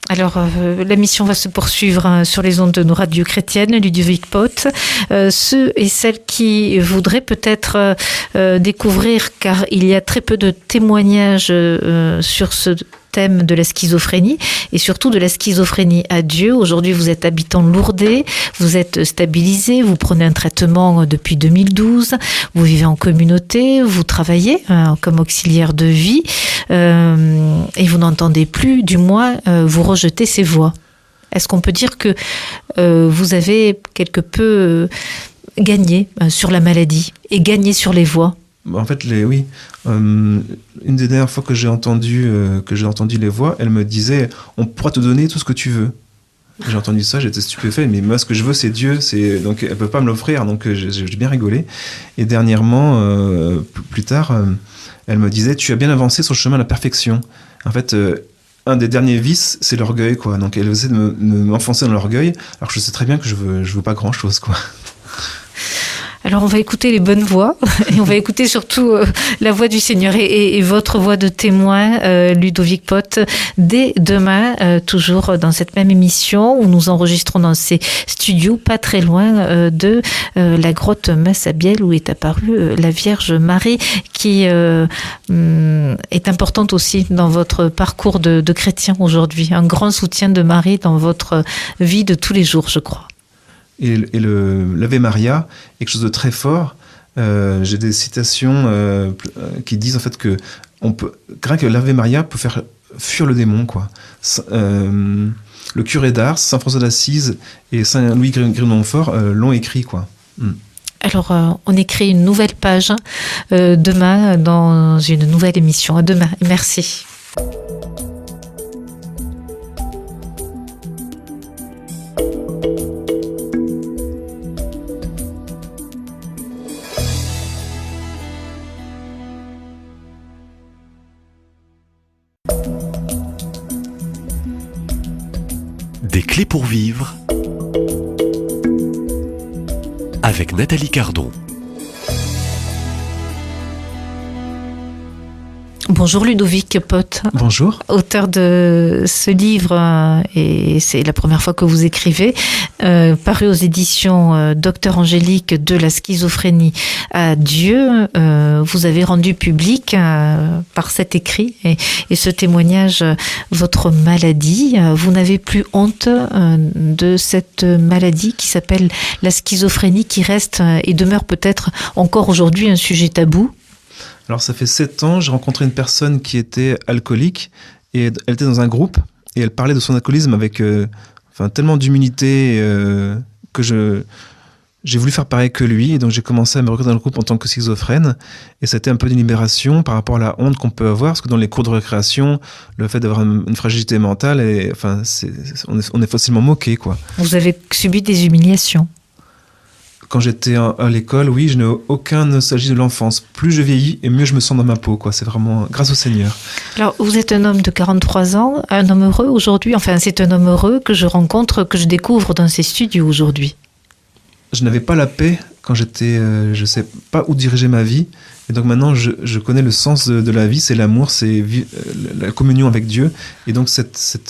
Alors, la mission va se poursuivre sur les ondes de nos radios chrétiennes, Ludovic Pott. Ceux et celles qui voudraient peut-être découvrir, car il y a très peu de témoignages sur ce thème de la schizophrénie, et surtout de la schizophrénie à Dieu. Aujourd'hui, vous êtes habitant lourdais, vous êtes stabilisé, vous prenez un traitement depuis 2012, vous vivez en communauté, vous travaillez comme auxiliaire de vie, et vous n'entendez plus, du moins, vous rejetez ces voix. Est-ce qu'on peut dire que vous avez quelque peu gagné sur la maladie et gagné sur les voix? En fait, oui. Une des dernières fois que j'ai entendu les voix, elle me disait « On pourra te donner tout ce que tu veux ». J'ai entendu ça, j'étais stupéfait. Mais moi, ce que je veux, c'est Dieu. Donc, elle ne peut pas me l'offrir. Donc, j'ai bien rigolé. Et dernièrement, plus tard, elle me disait « Tu as bien avancé sur le chemin de la perfection ». En fait, un des derniers vices, c'est l'orgueil, quoi. Donc, elle essaie de m'enfoncer dans l'orgueil, alors que je sais très bien que je veux pas grand-chose, quoi. Alors on va écouter les bonnes voix et on va écouter surtout la voix du Seigneur et votre voix de témoin, Ludovic Pott, dès demain, toujours dans cette même émission où nous enregistrons dans ces studios pas très loin de la grotte Massabielle où est apparue la Vierge Marie qui est importante aussi dans votre parcours de chrétien aujourd'hui. Un grand soutien de Marie dans votre vie de tous les jours, je crois. Et l'Ave Maria est quelque chose de très fort. J'ai des citations qui disent en fait que rien que l'Ave Maria peut faire fuir le démon, quoi. Le curé d'Ars, Saint François d'Assise et Saint Louis Grinon de Montfort l'ont écrit, quoi. Alors, on écrit une nouvelle page demain dans une nouvelle émission. À demain. Merci. Des clés pour vivre avec Nathalie Cardon. Bonjour Ludovic Pott. Bonjour. Auteur de ce livre, et c'est la première fois que vous écrivez, paru aux éditions Docteur Angélique, de la schizophrénie à Dieu. Vous avez rendu public par cet écrit et ce témoignage votre maladie. Vous n'avez plus honte de cette maladie qui s'appelle la schizophrénie, qui reste et demeure peut-être encore aujourd'hui un sujet tabou. Alors ça fait 7 ans, j'ai rencontré une personne qui était alcoolique et elle était dans un groupe et elle parlait de son alcoolisme avec tellement d'humilité que j'ai voulu faire pareil que lui, et donc j'ai commencé à me recruter dans le groupe en tant que schizophrène, et c'était un peu une libération par rapport à la honte qu'on peut avoir, parce que dans les cours de récréation, le fait d'avoir une fragilité mentale, on est facilement moqué, quoi. Vous avez subi des humiliations? Quand j'étais à l'école, oui, je n'ai aucun nostalgie de l'enfance. Plus je vieillis et mieux je me sens dans ma peau, quoi. C'est vraiment grâce au Seigneur. Alors, vous êtes un homme de 43 ans, un homme heureux aujourd'hui. Enfin, c'est un homme heureux que je rencontre, que je découvre dans ces studios aujourd'hui. Je n'avais pas la paix quand j'étais... je ne sais pas où diriger ma vie. Et donc maintenant, je connais le sens de la vie, c'est l'amour, c'est la communion avec Dieu. Et donc,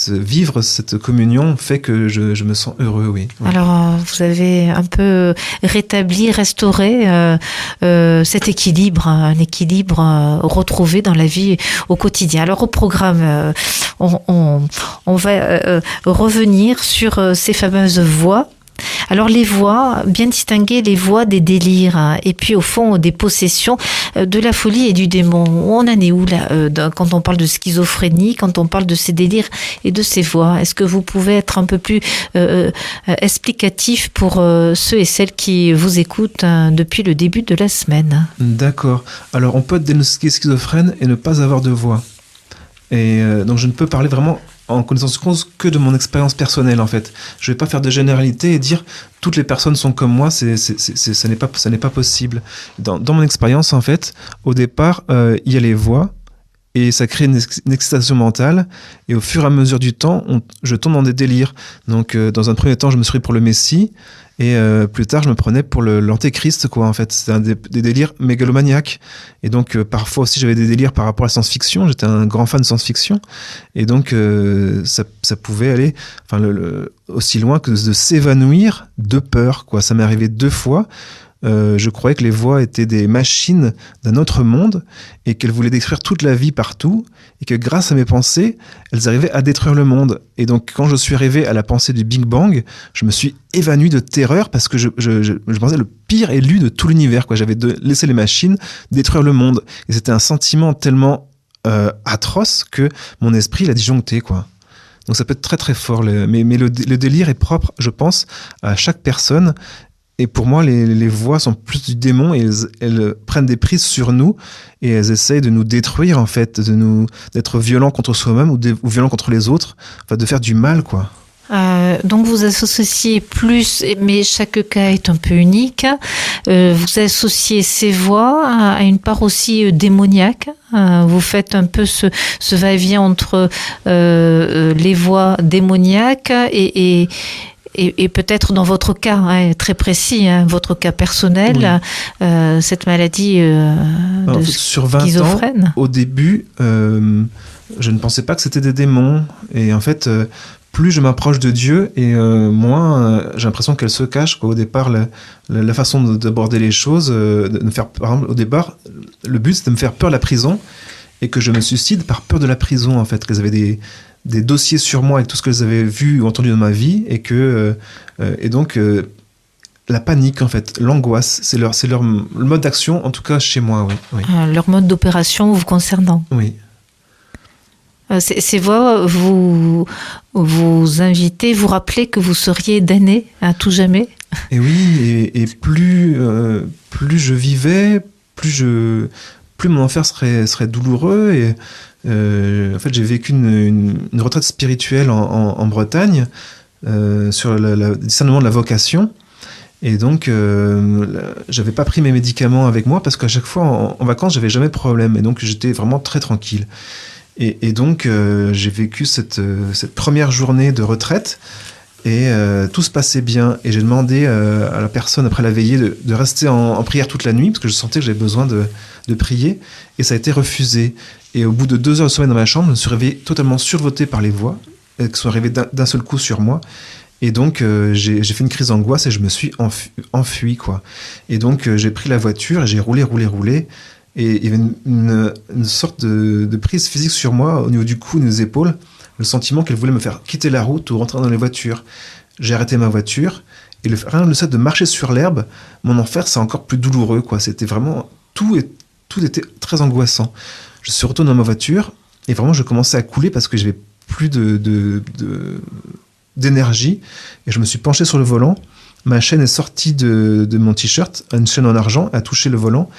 vivre cette communion fait que je me sens heureux, oui. Ouais. Alors, vous avez un peu rétabli, restauré cet équilibre, un équilibre retrouvé dans la vie au quotidien. Alors, au programme, on va revenir sur ces fameuses voix. Alors les voix, bien distinguer les voix des délires et puis au fond des possessions, de la folie et du démon. On en est où là quand on parle de schizophrénie, quand on parle de ces délires et de ces voix? Est-ce que vous pouvez être un peu plus explicatif pour ceux et celles qui vous écoutent depuis le début de la semaine? D'accord. Alors on peut être diagnostiqué schizophrène et ne pas avoir de voix. Et donc je ne peux parler vraiment en connaissance de cause que de mon expérience personnelle, en fait. Je ne vais pas faire de généralité et dire toutes les personnes sont comme moi, ça n'est pas possible. Dans mon expérience, en fait, au départ, il y a les voix et ça crée une excitation mentale, et au fur et à mesure du temps, je tombe dans des délires. Donc dans un premier temps, je me suis pris pour le Messie, et plus tard, je me prenais pour l'antéchrist, quoi, en fait. C'était des délires mégalomaniaques. Et donc, parfois aussi, j'avais des délires par rapport à la science-fiction. J'étais un grand fan de science-fiction. Et donc, ça pouvait aller aussi loin que de s'évanouir de peur, quoi. Ça m'est arrivé 2 fois. Je croyais que les voix étaient des machines d'un autre monde et qu'elles voulaient détruire toute la vie partout, et que grâce à mes pensées, elles arrivaient à détruire le monde. Et donc, quand je suis arrivé à la pensée du Big Bang, je me suis évanoui de terreur parce que je pensais le pire élu de tout l'univers, quoi. J'avais laissé les machines détruire le monde. Et c'était un sentiment tellement atroce que mon esprit l'a disjoncté, quoi. Donc ça peut être très très fort, mais le délire est propre, je pense, à chaque personne. Et pour moi, les voix sont plus du démon, et elles prennent des prises sur nous et elles essayent de nous détruire, en fait, d'être violents contre soi-même ou violents contre les autres, enfin, de faire du mal, quoi. Donc vous associez plus, mais chaque cas est un peu unique, vous associez ces voix à une part aussi démoniaque. Vous faites un peu ce va-et-vient entre les voix démoniaques et Et peut-être dans votre cas, très précis, votre cas personnel, cette maladie de sur 20 schizophrène. ans, au début, je ne pensais pas que c'était des démons. Et en fait, plus je m'approche de Dieu, et moins j'ai l'impression qu'elle se cache. Au départ, la façon d'aborder les choses, de me faire, par exemple, au départ, le but, c'était de me faire peur de la prison, et que je me suicide par peur de la prison, en fait, qu'elles avaient des dossiers sur moi avec tout ce qu'elles avaient vu ou entendu dans ma vie, et donc la panique, en fait, l'angoisse, c'est leur le mode d'action, en tout cas chez moi, oui. Leur mode d'opération vous concernant. Oui. Ces voix vous invitez, vous rappelez que vous seriez damné à tout jamais. Et oui, et plus je vivais, plus mon enfer serait douloureux. Et en fait, j'ai vécu une retraite spirituelle en Bretagne sur le discernement de la vocation. Et donc, j'avais pas pris mes médicaments avec moi parce qu'à chaque fois, en vacances, j'avais jamais de problème. Et donc, j'étais vraiment très tranquille. Et donc, j'ai vécu cette première journée de retraite et tout se passait bien. Et j'ai demandé à la personne, après la veillée, de rester en prière toute la nuit parce que je sentais que j'avais besoin de prier. Et ça a été refusé. Et au bout de 2 heures de sommeil dans ma chambre, je me suis réveillé totalement survolté par les voix qui sont arrivées d'un seul coup sur moi. Et donc, j'ai fait une crise d'angoisse et je me suis enfui, quoi. Et donc, j'ai pris la voiture et j'ai roulé. Et il y avait une sorte de prise physique sur moi, au niveau du cou et des épaules, le sentiment qu'elle voulait me faire quitter la route ou rentrer dans les voitures. J'ai arrêté ma voiture, et rien que le fait de marcher sur l'herbe, mon enfer, c'est encore plus douloureux, quoi. C'était vraiment... Tout était très angoissant. Je suis retourné dans ma voiture, et vraiment, je commençais à couler parce que j'avais plus d'énergie, et je me suis penché sur le volant. Ma chaîne est sortie de mon t-shirt, une chaîne en argent, a touché le volant.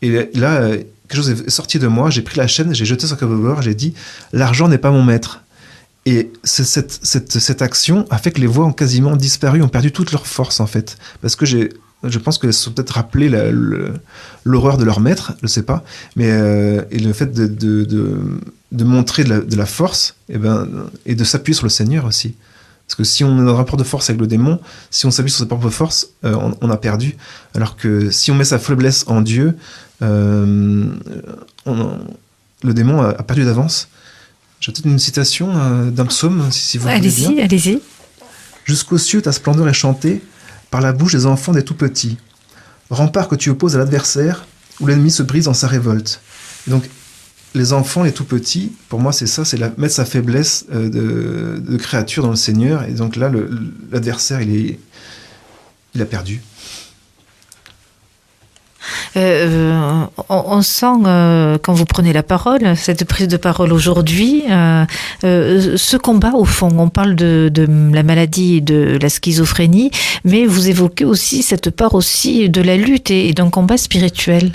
Et là, quelque chose est sorti de moi, j'ai pris la chaîne, j'ai jeté sur le cabriolet, j'ai dit « L'argent n'est pas mon maître ». Et cette action a fait que les voix ont quasiment disparu, ont perdu toute leur force, en fait. Parce que je pense qu'elles se sont peut-être rappelées l'horreur de leur maître, je ne sais pas. Mais et le fait de montrer de la force, et de s'appuyer sur le Seigneur aussi. Parce que si on est dans un rapport de force avec le démon, si on s'appuie sur sa propre force, on a perdu. Alors que si on met sa faiblesse en Dieu, le démon a perdu d'avance. J'ai peut-être une citation d'un psaume, si vous voulez bien. Allez-y. Jusqu'aux cieux, ta splendeur est chantée par la bouche des enfants des tout-petits. Rempart que tu opposes à l'adversaire, où l'ennemi se brise dans sa révolte. Et donc, les enfants, les tout-petits, pour moi, c'est ça, c'est mettre sa faiblesse de créature dans le Seigneur. Et donc là, l'adversaire, il a perdu. On sent, quand vous prenez la parole, cette prise de parole aujourd'hui, ce combat, au fond, on parle de la maladie et de la schizophrénie, mais vous évoquez aussi cette part aussi de la lutte et d'un combat spirituel.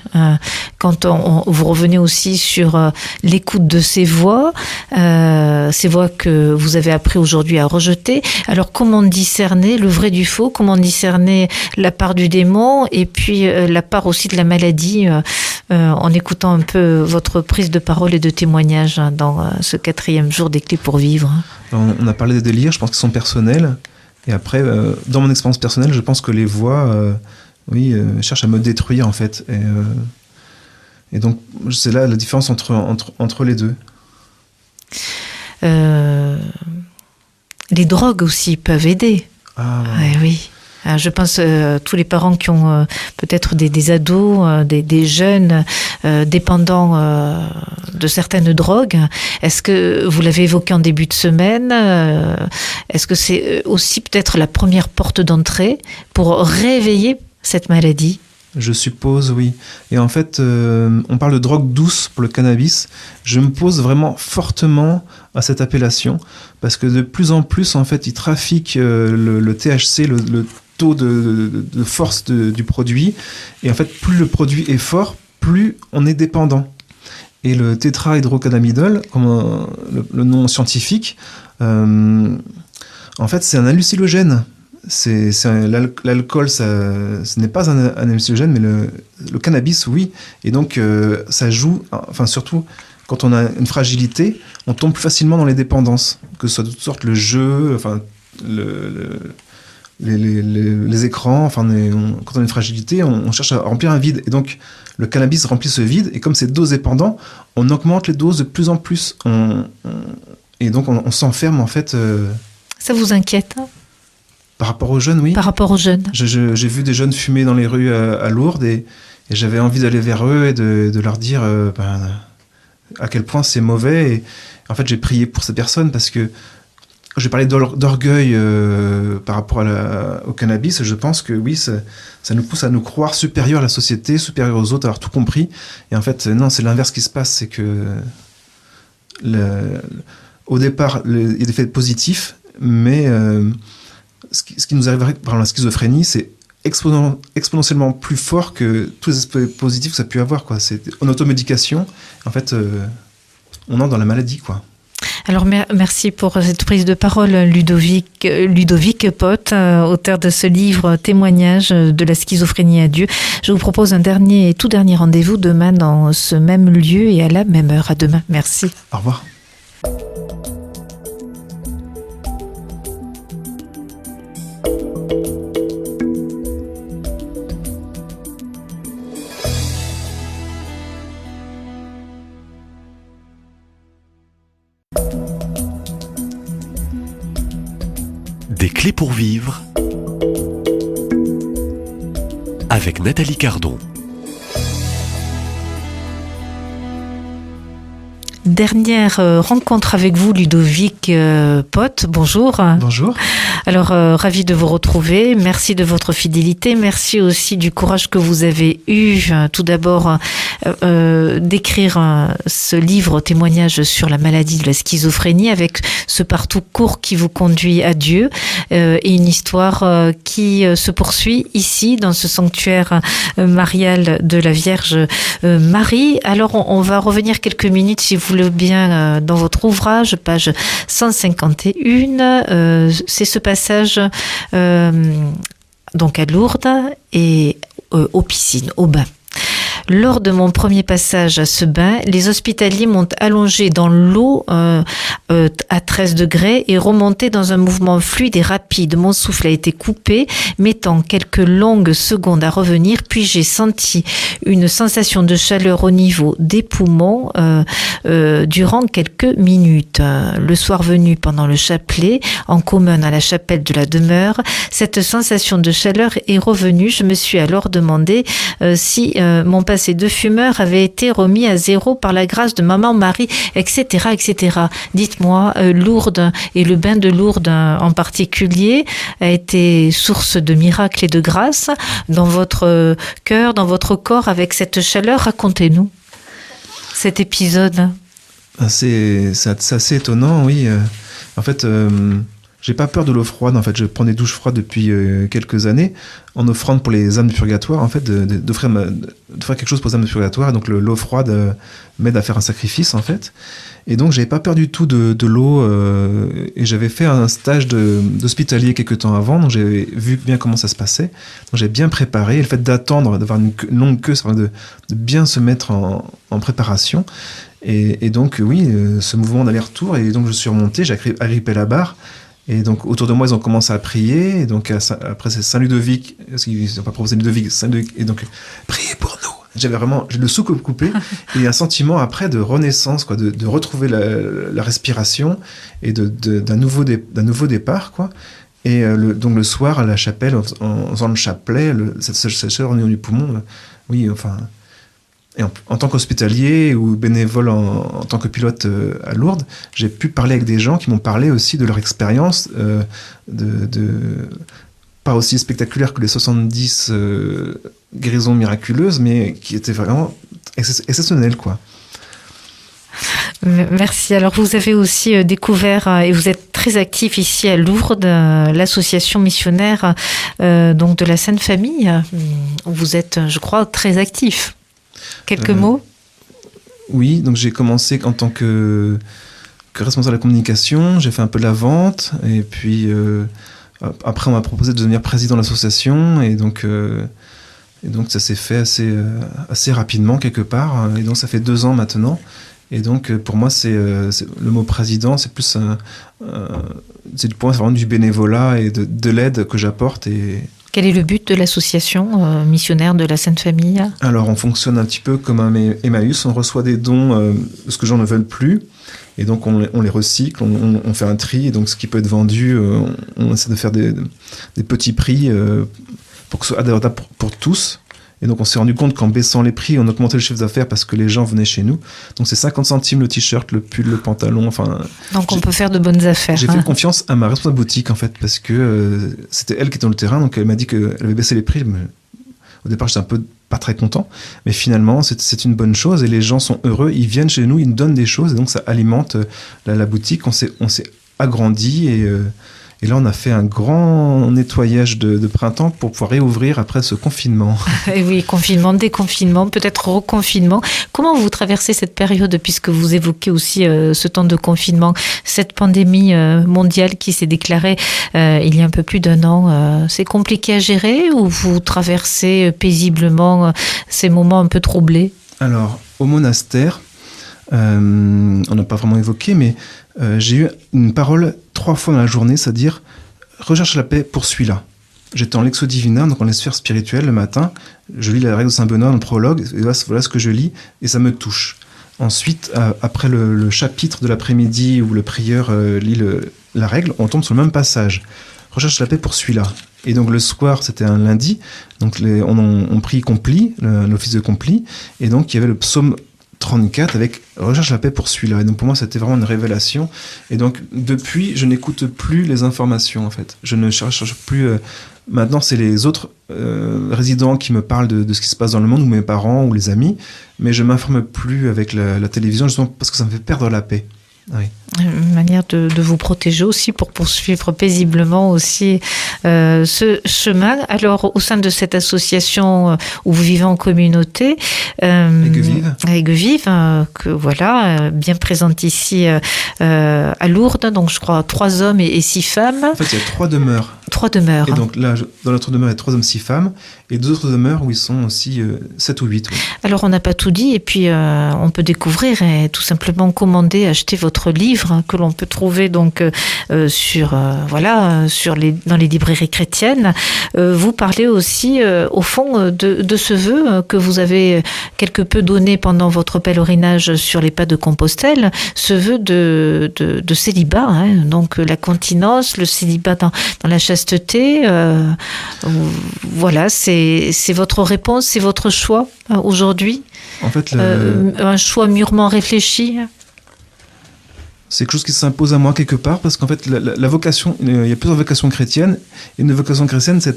Quand vous revenez aussi sur l'écoute de ces voix que vous avez appris aujourd'hui à rejeter. Alors, comment discerner le vrai du faux? Comment discerner la part du démon et puis la part aussi de la maladie, en écoutant un peu votre prise de parole et de témoignage dans ce 4e jour des Clés pour vivre. On a parlé des délires, je pense qu'ils sont personnels. Et après, dans mon expérience personnelle, je pense que les voix cherchent à me détruire, en fait. Et donc, c'est là la différence entre les deux. Les drogues aussi peuvent aider. Ah oui. Je pense tous les parents qui ont peut-être des ados, des jeunes dépendants de certaines drogues. Est-ce que vous l'avez évoqué en début de semaine? Est-ce que c'est aussi peut-être la première porte d'entrée pour réveiller cette maladie? Je suppose, oui. Et en fait, on parle de drogue douce pour le cannabis. Je me pose vraiment fortement à cette appellation parce que de plus en plus, en fait, ils trafiquent le THC, le taux de force du produit. Et en fait, plus le produit est fort, plus on est dépendant. Et le tétrahydrocannabinol, comme le nom scientifique, en fait, c'est un hallucinogène. L'alcool, ce n'est pas un hallucinogène, mais le cannabis, oui. Et donc, ça joue, enfin, surtout quand on a une fragilité, on tombe plus facilement dans les dépendances, que ce soit de toutes sortes, le jeu, enfin, les écrans, enfin, quand on a une fragilité, on cherche à remplir un vide. Et donc, le cannabis remplit ce vide, et comme c'est dose dépendant, on augmente les doses de plus en plus. Et donc, on s'enferme, en fait. Ça vous inquiète, hein? Par rapport aux jeunes, oui. Par rapport aux jeunes. J'ai vu des jeunes fumer dans les rues à Lourdes, et j'avais envie d'aller vers eux et de leur dire à quel point c'est mauvais. Et en fait, j'ai prié pour ces personnes parce que j'ai parlé d'orgueil par rapport au cannabis. Je pense que oui, ça nous pousse à nous croire supérieurs à la société, supérieurs aux autres, à avoir tout compris. Et en fait, non, c'est l'inverse qui se passe. C'est que au départ, il y a des faits positifs, mais ce qui nous arrive par la schizophrénie, c'est exponentiellement plus fort que tous les aspects positifs que ça a pu avoir, quoi. C'est en automédication. En fait, on entre dans la maladie, quoi. Alors merci pour cette prise de parole, Ludovic Pott, auteur de ce livre Témoignage de la schizophrénie à Dieu. Je vous propose un tout dernier rendez-vous demain dans ce même lieu et à la même heure. À demain. Merci. Au revoir. Des clés pour vivre avec Nathalie Cardon. Dernière rencontre avec vous, Ludovic Pott. Bonjour. Bonjour. Alors, ravi de vous retrouver. Merci de votre fidélité. Merci aussi du courage que vous avez eu, tout d'abord, d'écrire ce livre témoignage sur la maladie de la schizophrénie avec ce parcours qui vous conduit à Dieu et une histoire qui se poursuit ici dans ce sanctuaire marial de la Vierge Marie. Alors, on va revenir quelques minutes, si vous le bien, dans votre ouvrage, page 151. C'est ce passage donc à Lourdes et aux piscines, au bain. Lors de mon premier passage à ce bain, les hospitaliers m'ont allongé dans l'eau à 13 degrés et remonté dans un mouvement fluide et rapide. Mon souffle a été coupé, mettant quelques longues secondes à revenir, puis j'ai senti une sensation de chaleur au niveau des poumons durant quelques minutes. Le soir venu, pendant le chapelet, en commun à la chapelle de la demeure, cette sensation de chaleur est revenue. Je me suis alors demandé si mon passé de fumeur avait été remis à zéro par la grâce de Maman Marie, etc., etc. Dites-moi, Lourdes et le bain de Lourdes en particulier a été source de miracles et de grâce dans votre cœur, dans votre corps, avec cette chaleur. Racontez-nous cet épisode. C'est assez étonnant, oui. En fait, j'ai pas peur de l'eau froide. En fait, je prends des douches froides depuis quelques années en offrande pour les âmes du purgatoire. En fait, d'offrir quelque chose pour les âmes du purgatoire. Et donc, l'eau froide m'aide à faire un sacrifice, en fait. Et donc, j'avais pas peur du tout de l'eau. Et j'avais fait un stage d'hospitalier quelques temps avant. Donc, j'avais vu bien comment ça se passait. Donc, j'ai bien préparé. Et le fait d'attendre, d'avoir une longue queue, c'est de bien se mettre en préparation. Et donc, oui, ce mouvement d'aller-retour. Et donc, je suis remonté, j'ai agrippé la barre. Et donc, autour de moi, ils ont commencé à prier. Et donc, après, c'est Saint-Ludovic, parce qu'ils n'ont pas proposé Ludovic, Saint-Ludovic. Et donc, priez pour nous. J'ai le souffle coupé. Et un sentiment après de renaissance, quoi, de retrouver la respiration et d'un nouveau départ, quoi. Et donc, le soir, à la chapelle, en faisant le chapelet, cette chaleur au niveau du poumon, oui, enfin. Et en tant qu'hospitalier ou bénévole en tant que pilote à Lourdes, j'ai pu parler avec des gens qui m'ont parlé aussi de leur expérience, pas aussi spectaculaire que les 70 guérisons miraculeuses, mais qui étaient vraiment exceptionnelles, quoi. Merci. Alors, vous avez aussi découvert, et vous êtes très actif ici à Lourdes, l'association missionnaire donc de la Sainte Famille. Vous êtes, je crois, très actif. Quelques mots ? Oui, donc j'ai commencé en tant que responsable de la communication, j'ai fait un peu de la vente, et puis après on m'a proposé de devenir président de l'association, et donc ça s'est fait assez rapidement quelque part, et donc ça fait 2 ans maintenant, et donc pour moi c'est le mot président, c'est plus pour moi, c'est vraiment du bénévolat et de l'aide que j'apporte. Quel est le but de l'association missionnaire de la Sainte Famille ? Alors, on fonctionne un petit peu comme un Emmaüs. On reçoit des dons, ce que les gens ne veulent plus. Et donc, on les recycle, on fait un tri. Et donc, ce qui peut être vendu, on essaie de faire des petits prix pour que ce soit abordable pour tous. Et donc, on s'est rendu compte qu'en baissant les prix, on augmentait le chiffre d'affaires parce que les gens venaient chez nous. Donc, c'est 50 centimes le t-shirt, le pull, le pantalon. Enfin, donc, on peut faire de bonnes affaires. J'ai fait confiance à ma responsable boutique, en fait, parce que c'était elle qui était dans le terrain. Donc, elle m'a dit qu'elle avait baissé les prix. Au départ, j'étais un peu pas très content. Mais finalement, c'est une bonne chose. Et les gens sont heureux. Ils viennent chez nous, ils nous donnent des choses. Et donc, ça alimente la boutique. On s'est agrandi et là, on a fait un grand nettoyage de printemps pour pouvoir réouvrir après ce confinement. Et oui, confinement, déconfinement, peut-être reconfinement. Comment vous traversez cette période, puisque vous évoquez aussi ce temps de confinement, cette pandémie mondiale qui s'est déclarée il y a un peu plus d'1 an? C'est compliqué à gérer ou vous traversez paisiblement ces moments un peu troublés? Alors, au monastère, on n'a pas vraiment évoqué, mais j'ai eu une parole 3 fois dans la journée, c'est-à-dire « recherche la paix, poursuis-la ». J'étais en Lexo Divina, donc en la sphère spirituelle, le matin. Je lis la règle de Saint-Benoît dans le prologue, et voilà ce que je lis, et ça me touche. Ensuite, après le chapitre de l'après-midi où le prieur lit la règle, on tombe sur le même passage. « Recherche la paix, poursuis-la ». Et donc le soir, c'était un lundi, donc on prie Compli, l'office de Compli, et donc il y avait le psaume 34 avec recherche la paix pour celui-là. Et donc pour moi, c'était vraiment une révélation. Et donc depuis, je n'écoute plus les informations en fait. Je ne cherche plus. Maintenant, c'est les autres résidents qui me parlent de ce qui se passe dans le monde, ou mes parents, ou les amis. Mais je m'informe plus avec la télévision, justement parce que ça me fait perdre la paix. Oui. Une manière de vous protéger aussi pour poursuivre paisiblement aussi ce chemin. Alors, au sein de cette association où vous vivez en communauté, Aigues-Vives, que voilà, bien présente ici à Lourdes, donc je crois 3 hommes et 6 femmes. En fait, il y a 3 demeures. 3 demeures. Et donc là, dans notre demeure, il y a 3 hommes, 6 femmes, et 2 autres demeures où ils sont aussi 7 ou 8. Oui. Alors, on n'a pas tout dit, et puis on peut découvrir et tout simplement commander, acheter votre livre que l'on peut trouver donc dans les librairies chrétiennes. Vous parlez aussi au fond de ce vœu que vous avez quelque peu donné pendant votre pèlerinage sur les pas de Compostelle, ce vœu de célibat, hein, donc la continence, le célibat dans la chasteté. Voilà, c'est votre réponse, c'est votre choix aujourd'hui. En fait, un choix mûrement réfléchi. C'est quelque chose qui s'impose à moi quelque part, parce qu'en fait, la vocation, il y a plusieurs vocations chrétiennes. Et une vocation chrétienne, c'est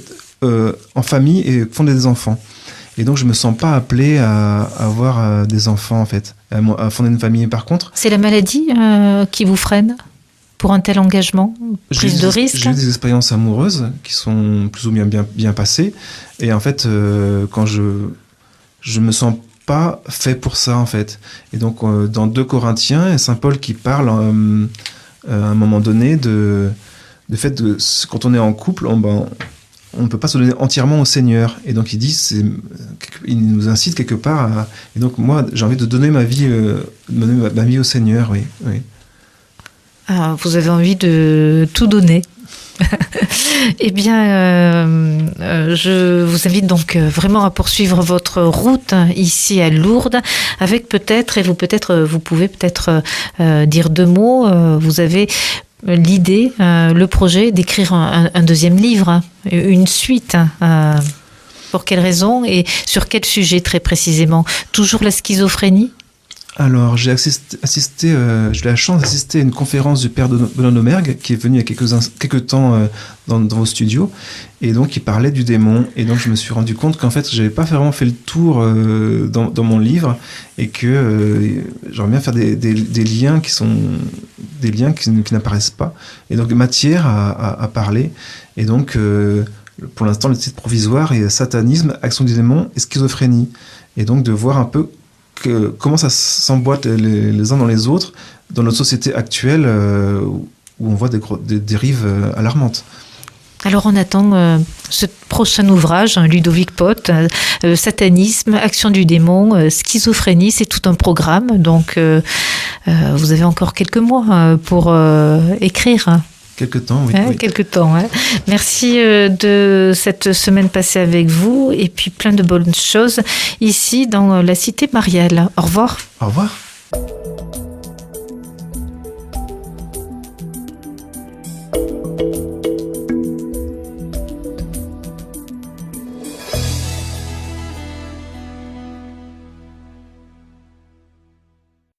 en famille et fonder des enfants. Et donc, je me sens pas appelé à avoir des enfants, en fait, à fonder une famille. Par contre... C'est la maladie qui vous freine pour un tel engagement, prise de risque? J'ai eu des expériences amoureuses qui sont plus ou moins bien passées. Et en fait, quand je me sens pas fait pour ça en fait. Et donc dans 2 Corinthiens, il y a Saint Paul qui parle à un moment donné de fait de quand on est en couple, on ne peut pas se donner entièrement au Seigneur. Et donc il nous incite quelque part et donc moi j'ai envie de donner ma vie au Seigneur. Oui. Ah, vous avez envie de tout donner. Eh bien, je vous invite donc vraiment à poursuivre votre route ici à Lourdes, avec peut-être, et vous pouvez peut-être dire 2 mots, vous avez l'idée, le projet d'écrire un 2e livre, une suite. Pour quelle raison et sur quel sujet très précisément? Toujours la schizophrénie? Alors, j'ai eu la chance d'assister à une conférence du père Benoît Domergue, qui est venu il y a quelques temps dans vos studios, et donc il parlait du démon. Et donc je me suis rendu compte qu'en fait, j'avais pas vraiment fait le tour dans mon livre, et que j'aimerais bien faire des liens qui sont des liens qui n'apparaissent pas, et donc matière à parler. Et donc, pour l'instant, le titre provisoire est Satanisme, Action du démon et Schizophrénie. Et donc de voir un peu comment ça s'emboîte les uns dans les autres dans notre société actuelle où on voit des dérives alarmantes. Alors on attend ce prochain ouvrage, Ludovic Pott, Satanisme, Action du démon, Schizophrénie, c'est tout un programme, donc vous avez encore quelques mois pour écrire. Quelque temps, oui. Oui. Quelque temps. Hein. Merci de cette semaine passée avec vous et puis plein de bonnes choses ici dans la cité Marielle. Au revoir. Au revoir.